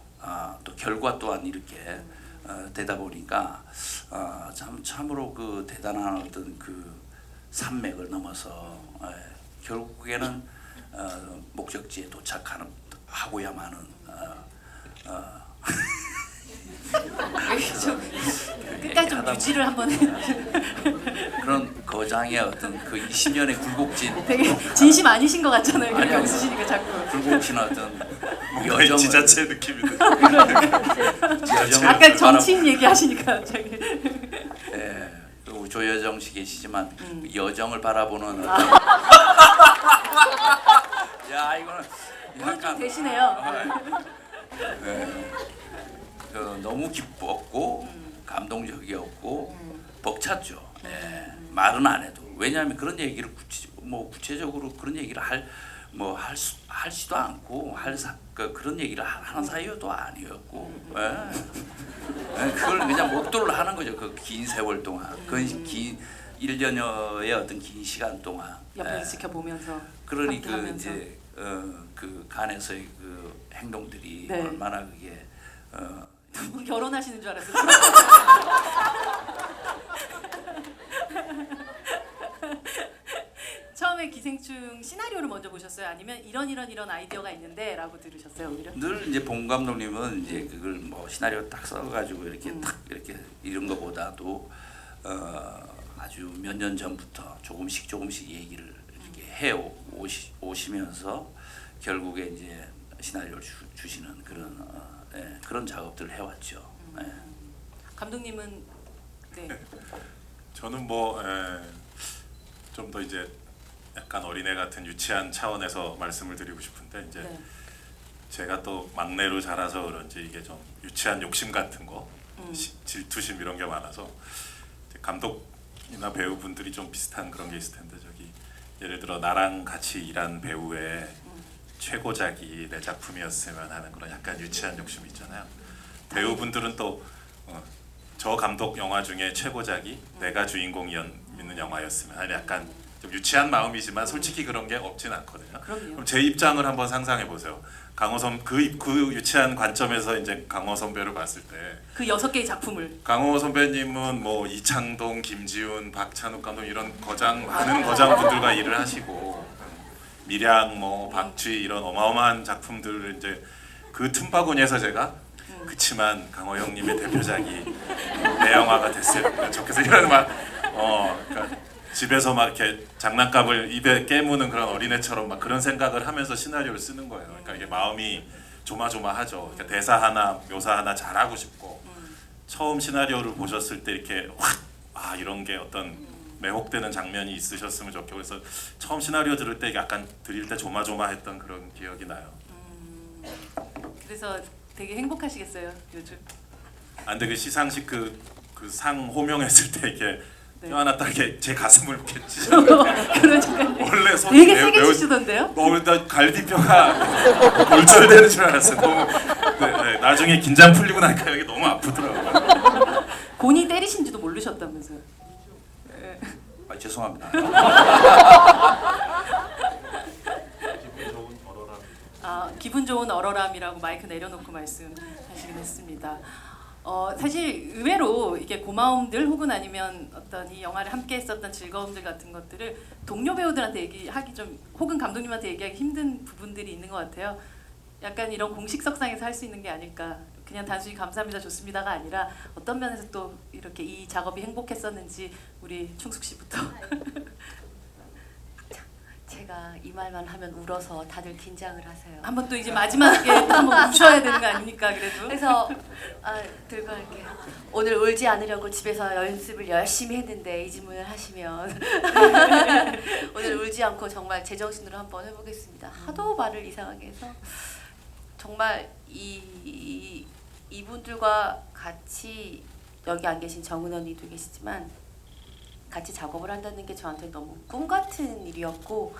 또 결과 또한 이렇게 되다 보니까 참으로 그 대단한 어떤 그 산맥을 넘어서 결국에는 목적지에 도착하고야만은 좀 끝까지 좀 하다 유지를 한번 그런 거장의 어떤 그 20년의 굴곡진 되게 진심 아니신 것 같잖아요. 그렇게 아니요. 웃으시니까 자꾸. 굴곡진 어떤 뭔가 여정을 지자체 느낌이 여정을 아까 정치인 얘기하시니까 갑자기. 예, 그리고 조여정 씨 계시지만 그 여정을 바라보는 야 이거는 오늘 좀 약간 되시네요. 예, 너무 기뻤고 감동적이었고 벅찼죠. 예, 말은 안 해도 왜냐하면 그런 얘기를 구체적으로 그런 얘기를 할 수도 않고 그런 얘기를 하는 사이도 아니었고 그걸 그냥 목도를 하는 거죠. 그 긴 세월 동안 긴 1년여의 어떤 긴 시간 동안 옆에서 지켜보면서. 그러니 그 함께하면서. 이제 그 간에서의 그 행동들이 네. 얼마나 그게 두 분 결혼하시는 줄 알았어요. 처음에 기생충 시나리오를 먼저 보셨어요? 아니면 이런 아이디어가 있는데라고 들으셨어요, 오히려? 늘 이제 봉 감독님은 이제 그걸 시나리오 딱 써가지고 이렇게 딱 이렇게 이런 거보다도 아주 몇 년 전부터 조금씩 얘기를 이렇게 해 오시면서 결국에 이제 시나리오를 주시는 그런 작업들을 해왔죠. 예. 감독님은 네. 저는 좀 더 이제 약간 어린애 같은 유치한 차원에서 말씀을 드리고 싶은데 이제 네. 제가 또 막내로 자라서 그런지 이게 좀 유치한 욕심 같은 거, 질투심 이런 게 많아서 감독이나 배우분들이 좀 비슷한 그런 게 있을 텐데 예를 들어 나랑 같이 일한 배우의 최고작이 내 작품이었으면 하는 그런 약간 유치한 욕심이 있잖아요. 배우분들은 또 저 감독 영화 중에 최고작이 내가 주인공이었는 영화였으면 하는 약간 좀 유치한 마음이지만 솔직히 그런 게 없진 않거든요. 그럼요. 그럼 제 입장을 한번 상상해 보세요. 그 유치한 관점에서 이제 강호 선배를 봤을 때 그 6개의 작품을 강호 선배님은 이창동, 김지훈, 박찬욱 감독 이런 많은 거장분들과 일을 하시고 밀양, 박쥐 이런 어마어마한 작품들을 이제 그 틈바구니에서 제가 그치만 강호 형님의 대표작이 내 영화가 됐으면 좋겠어 이런 그러니까 집에서 막 이렇게 장난감을 입에 깨무는 그런 어린애처럼 막 그런 생각을 하면서 시나리오를 쓰는 거예요. 그러니까 이게 마음이 조마조마하죠. 그러니까 대사 하나, 묘사 하나 잘하고 싶고 처음 시나리오를 보셨을 때 이렇게 확 이런 게 어떤 매혹되는 장면이 있으셨으면 좋겠고 그래서 처음 시나리오 들을 때 약간 드릴 때 조마조마했던 그런 기억이 나요. 그래서 되게 행복하시겠어요, 요즘. 근데 그 시상식 그 상 호명했을 때 이렇게 네. 껴안았다 이렇게 제 가슴을 이렇게 치셨는데 그러니까요. 원래 손 되게 세게 치시던데요? 나 갈비뼈가 골절되는 줄 알았어요. 너무 나중에 긴장 풀리고 나니까 여기 너무 아프더라고요. 본인 때리신지도 모르셨다면서요? 죄송합니다. 기분 좋은 얼얼함이라고 마이크 내려놓고 말씀하시긴 했습니다. 사실 의외로 이게 고마움들 혹은 아니면 어떤 이 영화를 함께 했었던 즐거움들 같은 것들을 동료 배우들한테 얘기하기 좀 혹은 감독님한테 얘기하기 힘든 부분들이 있는 것 같아요. 약간 이런 공식석상에서 할 수 있는 게 아닐까. 그냥 단순히 감사합니다 좋습니다가 아니라 어떤 면에서 또 이렇게 이 작업이 행복했었는지 우리 충숙 씨부터. 제가 이 말만 하면 울어서 다들 긴장을 하세요. 한번 또 이제 마지막에 또 한번 우셔야 되는 거 아닙니까 그래도? 그래서 들고 할게요. 오늘 울지 않으려고 집에서 연습을 열심히 했는데 이 질문을 하시면 오늘 울지 않고 정말 제정신으로 한번 해보겠습니다. 하도 말을 이상하게 해서 정말 이분들과 같이 여기 안 계신 정은 언니도 계시지만 같이 작업을 한다는 게 저한테 너무 꿈 같은 일이었고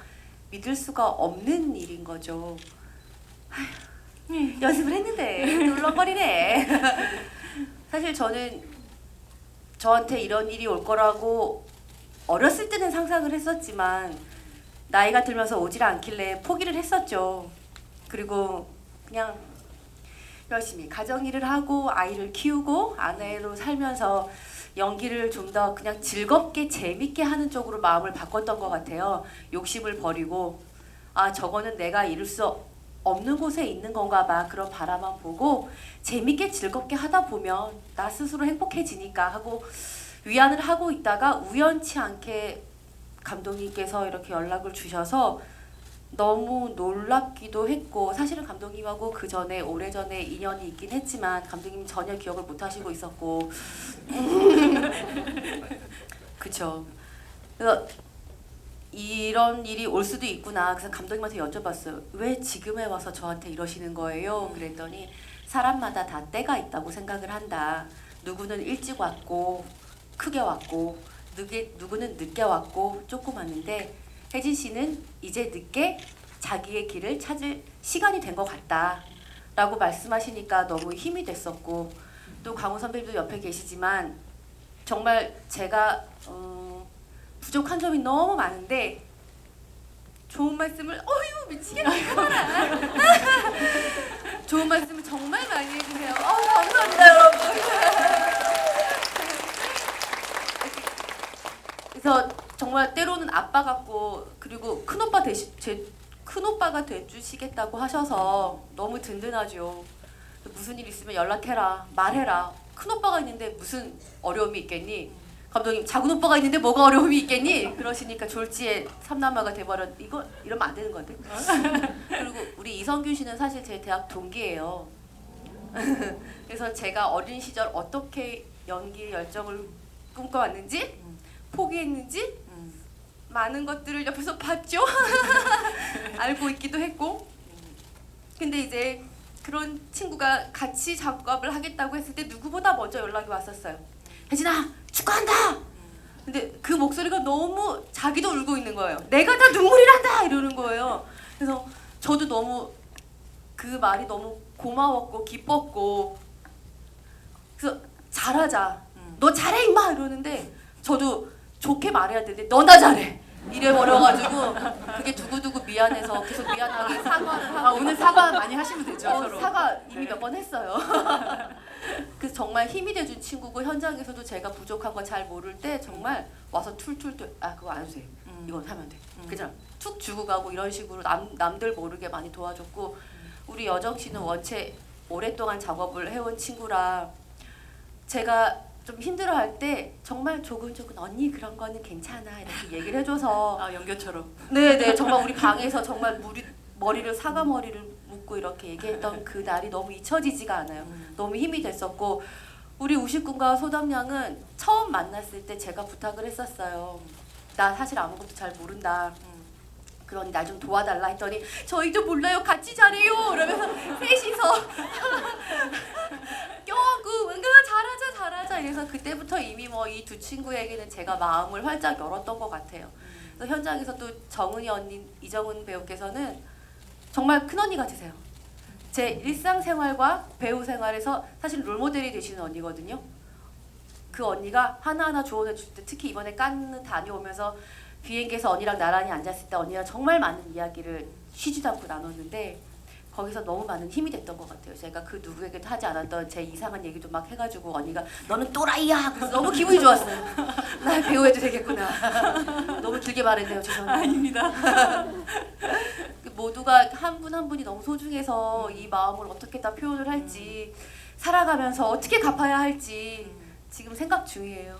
믿을 수가 없는 일인 거죠. 아휴, 연습을 했는데 놀러버리네. 사실 저는 저한테 이런 일이 올 거라고 어렸을 때는 상상을 했었지만 나이가 들면서 오질 않길래 포기를 했었죠. 그리고 그냥 열심히 가정일을 하고 아이를 키우고 아내로 살면서 연기를 좀 더 그냥 즐겁게 재밌게 하는 쪽으로 마음을 바꿨던 것 같아요. 욕심을 버리고 아 저거는 내가 이룰 수 없는 곳에 있는 건가 봐. 그런 바라만 보고 재밌게 즐겁게 하다 보면 나 스스로 행복해지니까 하고 위안을 하고 있다가 우연치 않게 감독님께서 이렇게 연락을 주셔서 너무 놀랍기도 했고 사실은 감독님하고 그 전에 오래전에 인연이 있긴 했지만 감독님 전혀 기억을 못 하시고 있었고 그쵸. 그래서 이런 일이 올 수도 있구나. 그래서 감독님한테 여쭤봤어요. 왜 지금에 와서 저한테 이러시는 거예요? 그랬더니 사람마다 다 때가 있다고 생각을 한다. 누구는 일찍 왔고 크게 왔고 누구는 늦게 왔고 조금 왔는데 혜진 씨는 이제 늦게 자기의 길을 찾을 시간이 된 것 같다 라고 말씀하시니까 너무 힘이 됐었고 또 강호 선배님도 옆에 계시지만 정말 제가 부족한 점이 너무 많은데 좋은 말씀을 어휴 미치겠다 좋은 말씀을 정말 많이 해주세요. 감사합니다 여러분. 그래서 정말 때로는 아빠 같고 그리고 큰오빠 대신 제 큰오빠가 돼주시겠다고 하셔서 너무 든든하죠. 무슨 일 있으면 연락해라 말해라. 큰오빠가 있는데 무슨 어려움이 있겠니? 감독님 작은 오빠가 있는데 뭐가 어려움이 있겠니? 그러시니까 졸지에 삼남매가 돼버렸. 이거 이러면 안 되는 건데. 그리고 우리 이성균 씨는 사실 제 대학 동기예요. 그래서 제가 어린 시절 어떻게 연기 열정을 꿈꿔왔는지 포기했는지 많은 것들을 옆에서 봤죠. 알고 있기도 했고. 근데 이제 그런 친구가 같이 작업을 하겠다고 했을 때 누구보다 먼저 연락이 왔었어요. 혜진아 축하한다. 근데 그 목소리가 너무 자기도 울고 있는 거예요. 내가 다 눈물이 난다 이러는 거예요. 그래서 저도 너무 그 말이 너무 고마웠고 기뻤고 그래서 잘하자. 너 잘해 임마 이러는데 저도 좋게 말해야 되는데 너나 잘해 이래버려가지고 그게 두고두고 미안해서 계속 미안하게 사과를 하고 오늘 사과 많이 하시면 되죠. 서로. 사과 이미 몇 번 했어요. 그래서 정말 힘이 돼준 친구고 현장에서도 제가 부족한 거 잘 모를 때 정말 와서 툴툴툴 그거 안 해도 돼. 이건 하면 돼. 그냥 툭 주고 가고 이런 식으로 남들 모르게 많이 도와줬고 우리 여정 씨는 원체 오랫동안 작업을 해온 친구라 제가 좀 힘들어할 때 정말 조근조근 언니 그런 거는 괜찮아 이렇게 얘기를 해줘서 연교처럼. 네네 정말 우리 방에서 정말 머리를 사과 머리를 묶고 이렇게 얘기했던 그 날이 너무 잊혀지지가 않아요. 너무 힘이 됐었고 우리 우식군과 소담양은 처음 만났을 때 제가 부탁을 했었어요. 나 사실 아무것도 잘 모른다. 그러니 나 좀 도와달라 했더니 저희도 몰라요 같이 잘해요 이러면서 셋이서 껴안고 뭔가 잘하자 이래서 그때부터 이미 뭐 이 두 친구에게는 제가 마음을 활짝 열었던 것 같아요. 그래서 현장에서 또 정은이 언니 이정은 배우께서는 정말 큰언니 같으세요. 제 일상생활과 배우 생활에서 사실 롤모델이 되시는 언니거든요. 그 언니가 하나하나 조언해 줄 때 특히 이번에 칸느 다녀오면서 비행기에서 언니랑 나란히 앉았을 때 언니랑 정말 많은 이야기를 쉬지도 않고 나눴는데 거기서 너무 많은 힘이 됐던 것 같아요. 제가 그 누구에게도 하지 않았던 제 이상한 얘기도 막 해가지고 언니가 너는 또라이야! 그래서 너무 기분이 좋았어요. 나 배우해도 되겠구나. 너무 길게 말했네요. 죄송합니다. 아닙니다. 모두가 한 분 한 분이 너무 소중해서 이 마음을 어떻게 다 표현을 할지 살아가면서 어떻게 갚아야 할지 지금 생각 중이에요.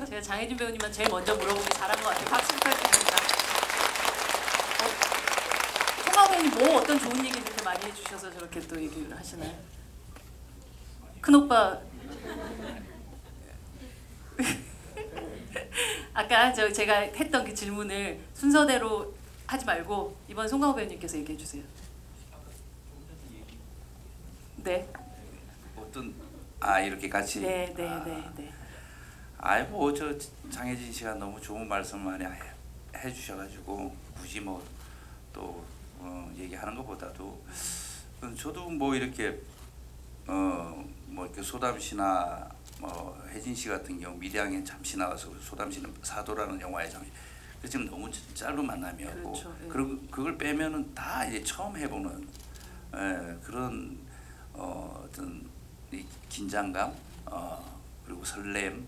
제가 장혜진 배우님만 제일 먼저 물어보기 잘한 것 같아요. 박수 부탁드립니다. 송강 배우님 뭐 어떤 좋은 얘기 이렇게 많이 해주셔서 저렇게 또 얘기를 하시나요? 큰오빠 아까 제가 했던 그 질문을 순서대로 하지 말고 이번 송강호 배우님께서 얘기해 주세요. 네. 어떤 이렇게 같이 네. 아이 뭐 저 장혜진 씨가 너무 좋은 말씀 많이 해주셔가지고 굳이 뭐 또 얘기하는 것보다도 저도 뭐 이렇게 뭐 이렇게 소담 씨나 뭐 혜진 씨 같은 경우 미량에 잠시 나와서 소담 씨는 사도라는 영화에 잠시 지금 너무 짧은 만남이었고 그렇죠, 예. 그리고 그걸 빼면은 다 이제 처음 해보는 그런 어떤 이 긴장감 그리고 설렘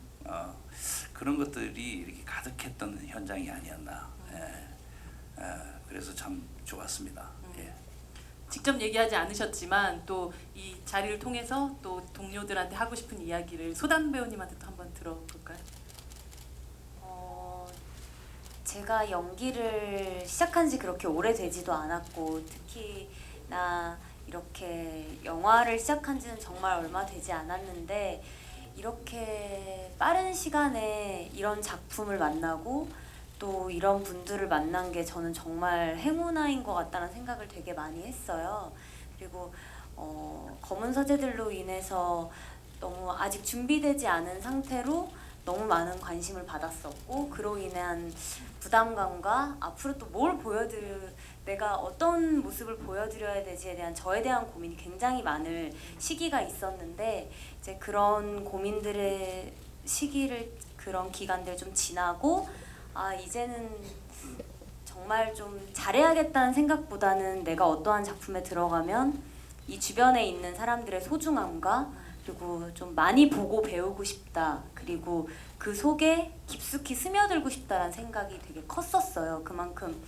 그런 것들이 이렇게 가득했던 현장이 아니었나. 그래서 참 좋았습니다. 예. 직접 얘기하지 않으셨지만 또 이 자리를 통해서 또 동료들한테 하고 싶은 이야기를 소담 배우님한테 또 한번 들어볼까요? 제가 연기를 시작한 지 그렇게 오래되지도 않았고 특히나 이렇게 영화를 시작한 지는 정말 얼마 되지 않았는데 이렇게 빠른 시간에 이런 작품을 만나고 또 이런 분들을 만난 게 저는 정말 행운아인 것 같다는 생각을 되게 많이 했어요. 그리고 검은 서재들로 인해서 너무 아직 준비되지 않은 상태로 너무 많은 관심을 받았었고 그로 인한 부담감과 앞으로 또 뭘 내가 어떤 모습을 보여드려야 되지에 대한 저에 대한 고민이 굉장히 많을 시기가 있었는데 이제 그런 고민들의 시기를 그런 기간들 좀 지나고 이제는 정말 좀 잘해야겠다는 생각보다는 내가 어떠한 작품에 들어가면 이 주변에 있는 사람들의 소중함과 그리고 좀 많이 보고 배우고 싶다. 그리고 그 속에 깊숙이 스며들고 싶다라는 생각이 되게 컸었어요. 그만큼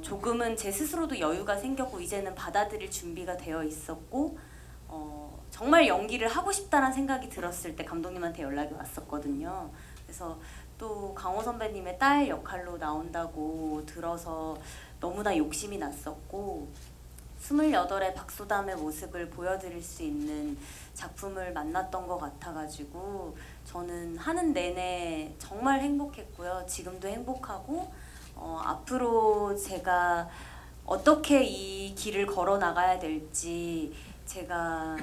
조금은 제 스스로도 여유가 생겼고 이제는 받아들일 준비가 되어 있었고 정말 연기를 하고 싶다는 생각이 들었을 때 감독님한테 연락이 왔었거든요. 그래서 또 강호 선배님의 딸 역할로 나온다고 들어서 너무나 욕심이 났었고 28의 박소담의 모습을 보여드릴 수 있는 작품을 만났던 것 같아가지고 저는 하는 내내 정말 행복했고요. 지금도 행복하고 앞으로 제가 어떻게 이 길을 걸어 나가야 될지 제가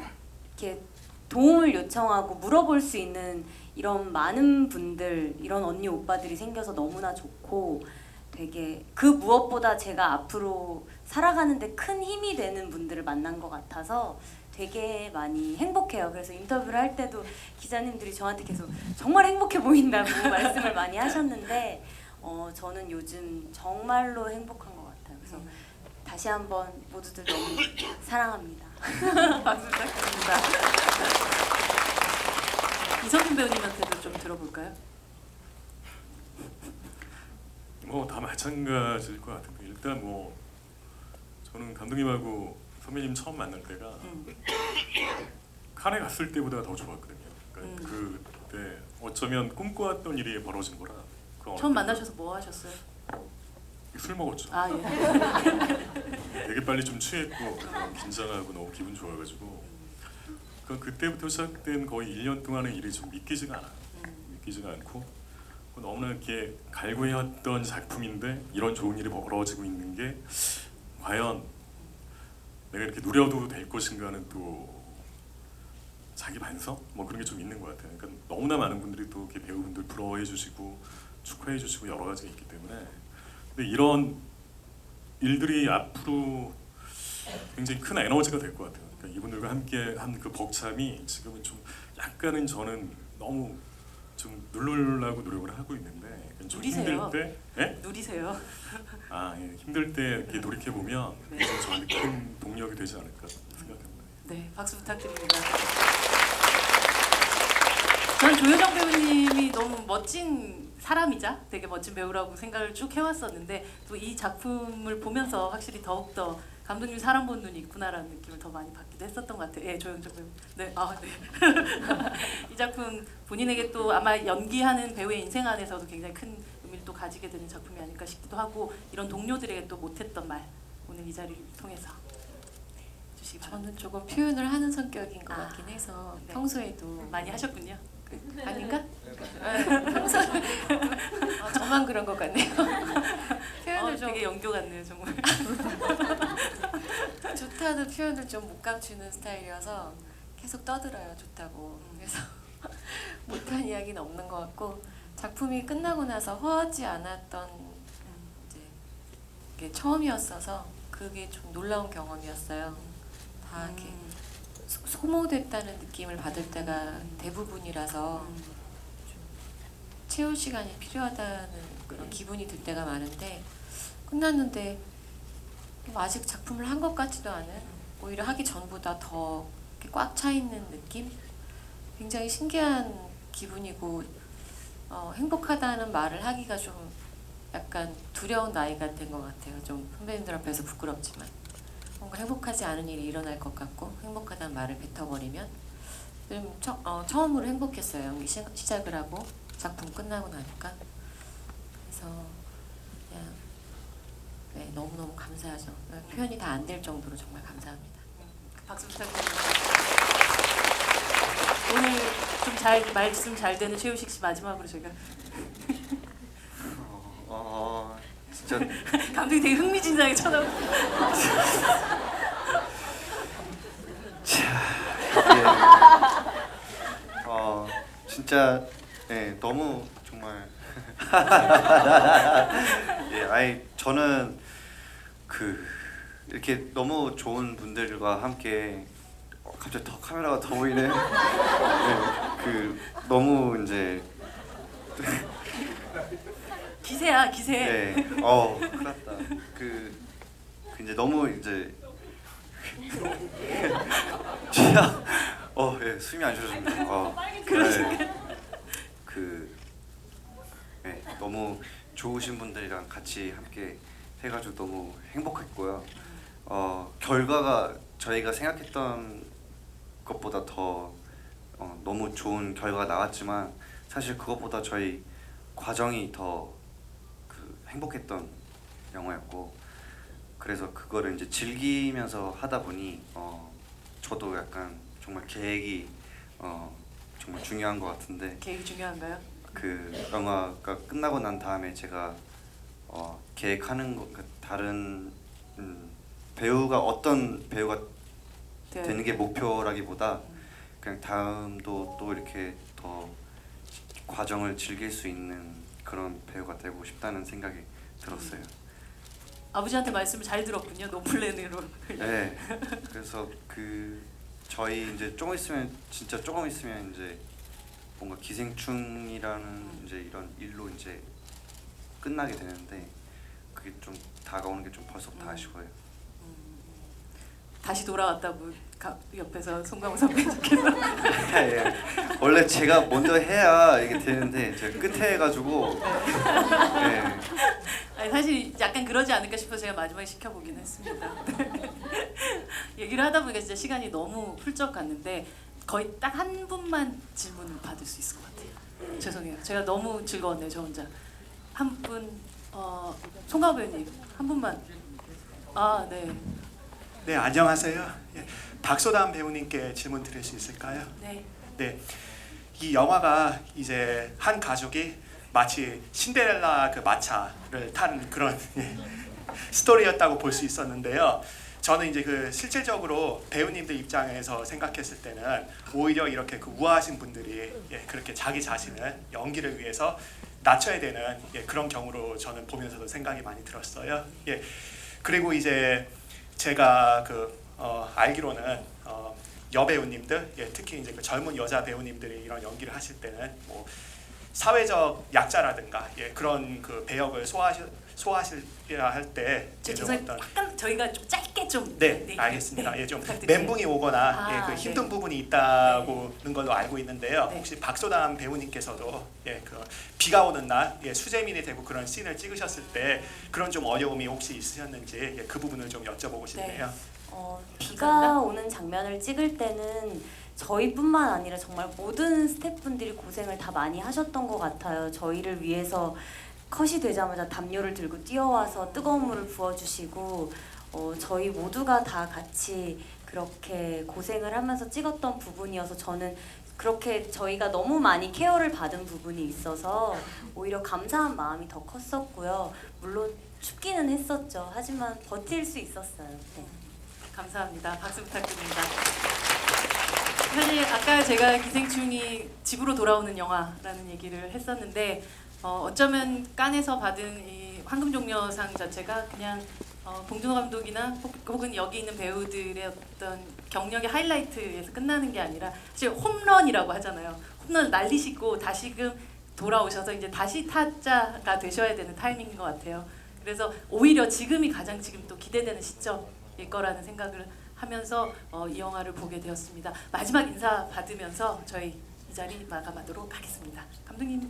이렇게 도움을 요청하고 물어볼 수 있는 이런 많은 분들, 이런 언니 오빠들이 생겨서 너무나 좋고 되게 그 무엇보다 제가 앞으로 살아가는데 큰 힘이 되는 분들을 만난 것 같아서 되게 많이 행복해요. 그래서 인터뷰를 할 때도 기자님들이 저한테 계속 정말 행복해 보인다고 말씀을 많이 하셨는데 저는 요즘 정말로 행복한 것 같아요. 그래서 다시 한번 모두들 너무 사랑합니다. 박수 부탁드립니다. 이성균 배우님한테도 좀 들어볼까요? 뭐 다 마찬가지일 것 같은데 일단 뭐 저는 감독님하고 선배님 처음 만날 때가 칸에 갔을 때보다 더 좋았거든요. 그러니까 그때 어쩌면 꿈꿔왔던 일이 벌어진 거라. 처음 만나셔서 뭐 하셨어요? 술 먹었죠. 예. 되게 빨리 좀 취했고 긴장하고 너무 기분 좋아가지고 그때부터 시작된 거의 1년 동안의 일이 좀 믿기지가 않아요. 믿기지가 않고 너무나 이렇게 갈구해왔던 작품인데 이런 좋은 일이 벌어지고 있는 게 과연 내가 이렇게 누려도 될 것인가는 또 자기 반성? 뭐 그런 게 좀 있는 것 같아요. 그러니까 너무나 많은 분들이 또 이렇게 배우분들 부러워해 주시고 축하해 주시고 여러 가지가 있기 때문에 근데 이런 일들이 앞으로 굉장히 큰 에너지가 될 것 같아요. 그러니까 이분들과 함께 한 그 벅참이 지금은 좀 약간은 저는 너무 좀 누르려고 노력을 하고 있는데 좀 누리세요. 힘들 때, 예? 누리세요. 힘들 때 이렇게 돌이켜 보면 네. 저한테 큰 동력이 되지 않을까 생각합니다. 네, 박수 부탁드립니다. 전 조효정 배우님이 너무 멋진 사람이자 되게 멋진 배우라고 생각을 쭉 해왔었는데 또 이 작품을 보면서 확실히 더욱더 감독님 사람 본 눈이 있구나라는 느낌을 더 많이 받기도 했었던 것 같아요. 예, 조영정 배우. 네, 네. 이 작품 본인에게 또 아마 연기하는 배우의 인생 안에서도 굉장히 큰 의미를 또 가지게 되는 작품이 아닐까 싶기도 하고 이런 동료들에게 또 못했던 말 오늘 이 자리를 통해서 주시기 바랍니다. 저는 조금 표현을 하는 성격인 것 같긴 해서 네. 평소에도 많이 하셨군요. 아닌가? 평소 저만 그런 것 같네요. 표현을 좀 되게 연교 같네요, 정말. 좋다는 표현을 좀 못 감추는 스타일이어서 계속 떠들어요, 좋다고. 그래서 못한 이야기는 없는 것 같고 작품이 끝나고 나서 허하지 않았던 이제 게 처음이었어서 그게 좀 놀라운 경험이었어요. 다 이렇게 소모됐다는 느낌을 받을 때가 대부분이라서 좀 채울 시간이 필요하다는 그런 기분이 들 때가 많은데 끝났는데 아직 작품을 한 것 같지도 않은 오히려 하기 전보다 더 꽉 차 있는 느낌? 굉장히 신기한 기분이고 행복하다는 말을 하기가 좀 약간 두려운 나이가 된 것 같아요. 좀 선배님들 앞에서 부끄럽지만 뭔가 행복하지 않은 일이 일어날 것 같고 행복하다는 말을 뱉어버리면 좀 처음으로 행복했어요. 연기 시작을 하고 작품 끝나고 나니까. 그래서 그냥 네, 너무너무 감사하죠. 표현이 다 안 될 정도로 정말 감사합니다. 박수 부탁드립니다. 오늘 좀 말씀 잘 되는 최우식 씨 마지막으로 저희가 진짜 감독이 되게 흥미진진하게 쳐다보고 진짜 너무 정말 저는 이렇게 너무 좋은 분들과 함께 갑자기 더 카메라가 더 보이네. 너무 이제 기세야 기세. 큰일 났다. 이제 너무 이제 진짜 숨이 안 쉬어집니다. 너무 좋으신 분들이랑 같이 함께 해가지고 너무 행복했고요. 결과가 저희가 생각했던 것보다 더 너무 좋은 결과가 나왔지만 사실 그것보다 저희 과정이 더 행복했던 영화였고 그래서 그거를 이제 즐기면서 하다 보니 저도 약간 정말 계획이 정말 중요한 것 같은데 계획이 중요한가요? 그 영화가 끝나고 난 다음에 제가 계획하는 거 다른 배우가 어떤 배우가 되는 게 목표라기보다 그냥 다음도 또 이렇게 더 과정을 즐길 수 있는 그런 배우가 되고 싶다는 생각이 들었어요. 아버지한테 말씀을 잘 들었군요. 노플랜으로. 네. 그래서 저희 이제 진짜 조금 있으면 이제 뭔가 기생충이라는 이제 이런 일로 이제 끝나게 되는데 그게 좀 다가오는 게 좀 벌써부터 아쉬워요. 다시 돌아왔다고 옆에서 송강호 선배님께서 예. 원래 제가 먼저 해야 이게 되는데 제가 끝에 해가지고 아니, 사실 약간 그러지 않을까 싶어서 제가 마지막에 시켜보긴 했습니다. 얘기를 하다 보니까 진짜 시간이 너무 훌쩍 갔는데 거의 딱 한 분만 질문을 받을 수 있을 것 같아요. 죄송해요. 제가 너무 즐거웠네요. 저 혼자. 한 분, 송강호 배우님 한 분만. 네. 네, 안녕하세요. 박소담 배우님께 질문 드릴 수 있을까요? 네. 네, 이 영화가 이제 한 가족이 마치 신데렐라 마차를 탄 그런 스토리였다고 볼 수 있었는데요. 저는 이제 실질적으로 배우님들 입장에서 생각했을 때는 오히려 이렇게 우아하신 분들이 그렇게 자기 자신을 연기를 위해서 낮춰야 되는 그런 경우로 저는 보면서도 생각이 많이 들었어요. 그리고 이제 제가 알기로는 여배우님들 특히 이제 젊은 여자 배우님들이 이런 연기를 하실 때는 뭐 사회적 약자라든가 그런 배역을 소화하셔야 할 때 약간 저희가 좀 짧게 좀 네, 알겠습니다. 좀 부탁드릴게요. 멘붕이 오거나 힘든 부분이 있다고는 걸로 알고 있는데요. 네. 혹시 박소담 배우님께서도 비가 오는 날 수재민이 되고 그런 씬을 찍으셨을 때 그런 좀 어려움이 혹시 있으셨는지 그 부분을 좀 여쭤보고 싶네요. 비가 오는 장면을 찍을 때는 저희뿐만 아니라 정말 모든 스태프분들이 고생을 다 많이 하셨던 것 같아요. 저희를 위해서 컷이 되자마자 담요를 들고 뛰어와서 뜨거운 물을 부어주시고 저희 모두가 다 같이 그렇게 고생을 하면서 찍었던 부분이어서 저는 그렇게 저희가 너무 많이 케어를 받은 부분이 있어서 오히려 감사한 마음이 더 컸었고요. 물론 춥기는 했었죠. 하지만 버틸 수 있었어요. 네. 감사합니다. 박수 부탁드립니다. 사실 아까 제가 기생충이 집으로 돌아오는 영화라는 얘기를 했었는데 어쩌면 깐에서 받은 이 황금종려상 자체가 그냥 봉준호 감독이나 혹은 여기 있는 배우들의 어떤 경력의 하이라이트에서 끝나는 게 아니라 사실 홈런이라고 하잖아요. 홈런 날리시고 다시금 돌아오셔서 이제 다시 타짜가 되셔야 되는 타이밍인 것 같아요. 그래서 오히려 지금이 가장 지금 또 기대되는 시점일 거라는 생각을 하면서 이 영화를 보게 되었습니다. 마지막 인사 받으면서 저희 이 자리 마감하도록 하겠습니다. 감독님.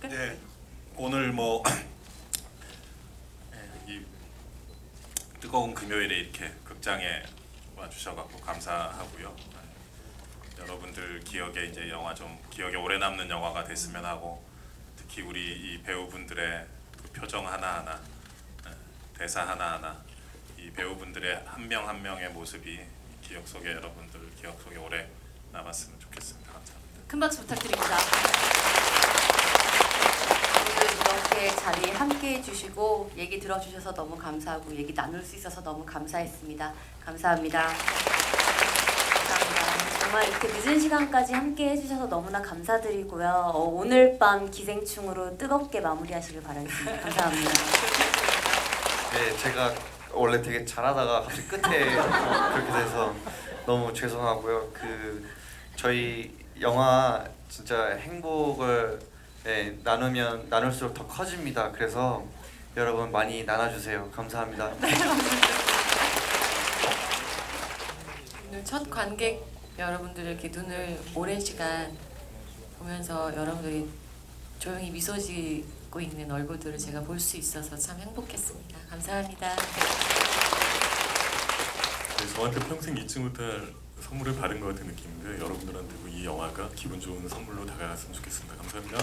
네, 오늘 뭐 이 뜨거운 금요일에 이렇게 극장에 와주셔갖고 감사하고요. 여러분들 기억에 이제 영화 좀 기억에 오래 남는 영화가 됐으면 하고 특히 우리 이 배우분들의 그 표정 하나하나, 대사 하나하나, 이 배우분들의 한 명 한 명의 모습이 기억 속에 여러분들 기억 속에 오래 남았으면 좋겠습니다. 감사합니다. 큰 박수 부탁드립니다. 오늘 이렇게 자리에 함께 해주시고 얘기 들어주셔서 너무 감사하고 얘기 나눌 수 있어서 너무 감사했습니다. 감사합니다. 감사합니다. 정말 이렇게 늦은 시간까지 함께 해주셔서 너무나 감사드리고요. 오늘 밤 기생충으로 뜨겁게 마무리하시길 바라겠습니다. 감사합니다. 네, 제가 원래 되게 잘하다가 갑자기 끝에 그렇게 돼서 너무 죄송하고요. 저희 영화 진짜 행복을 나누면 나눌수록 더 커집니다. 그래서 여러분 많이 나눠주세요. 감사합니다. 오늘 첫 관객 여러분들의 이렇게 눈을 오랜 시간 보면서 여러분들이 조용히 미소 짓고 있는 얼굴들을 제가 볼 수 있어서 참 행복했습니다. 감사합니다. 네, 저한테 평생 잊지 못할 선물을 받은 것 같은 느낌인데 여러분들한테도 이 영화가 기분 좋은 선물로 다가갔으면 좋겠습니다. 감사합니다.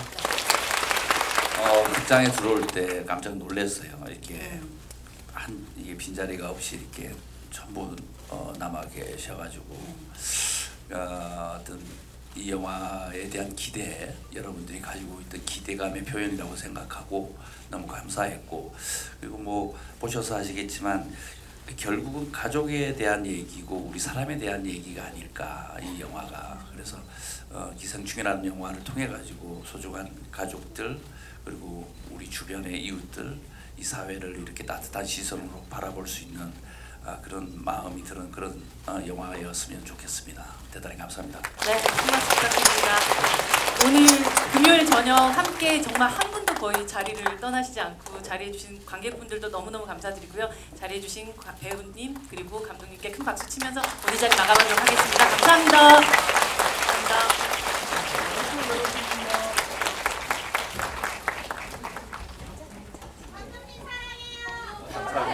극장에 들어올 때 깜짝 놀랐어요. 이렇게 이게 빈자리가 없이 이렇게 전부 남아 계셔가지고 어떤 이 영화에 대한 기대, 여러분들이 가지고 있던 기대감의 표현이라고 생각하고 너무 감사했고, 그리고 뭐 보셔서 아시겠지만 결국은 가족에 대한 얘기고 우리 사람에 대한 얘기가 아닐까 이 영화가. 그래서 기생충이라는 영화를 통해 가지고 소중한 가족들 그리고 우리 주변의 이웃들, 이 사회를 이렇게 따뜻한 시선으로 바라볼 수 있는 그런 마음이 드는 그런 영화였으면 좋겠습니다. 대단히 감사합니다. 네, 큰 박수 부탁드립니다. 오늘 금요일 저녁 함께 정말 한 분도 거의 자리를 떠나시지 않고 자리해주신 관객분들도 너무너무 감사드리고요. 자리해주신 배우님 그리고 감독님께 큰 박수 치면서 오늘 자리 마감하도록 하겠습니다. 감사합니다. 감사합니다. 감사합니다.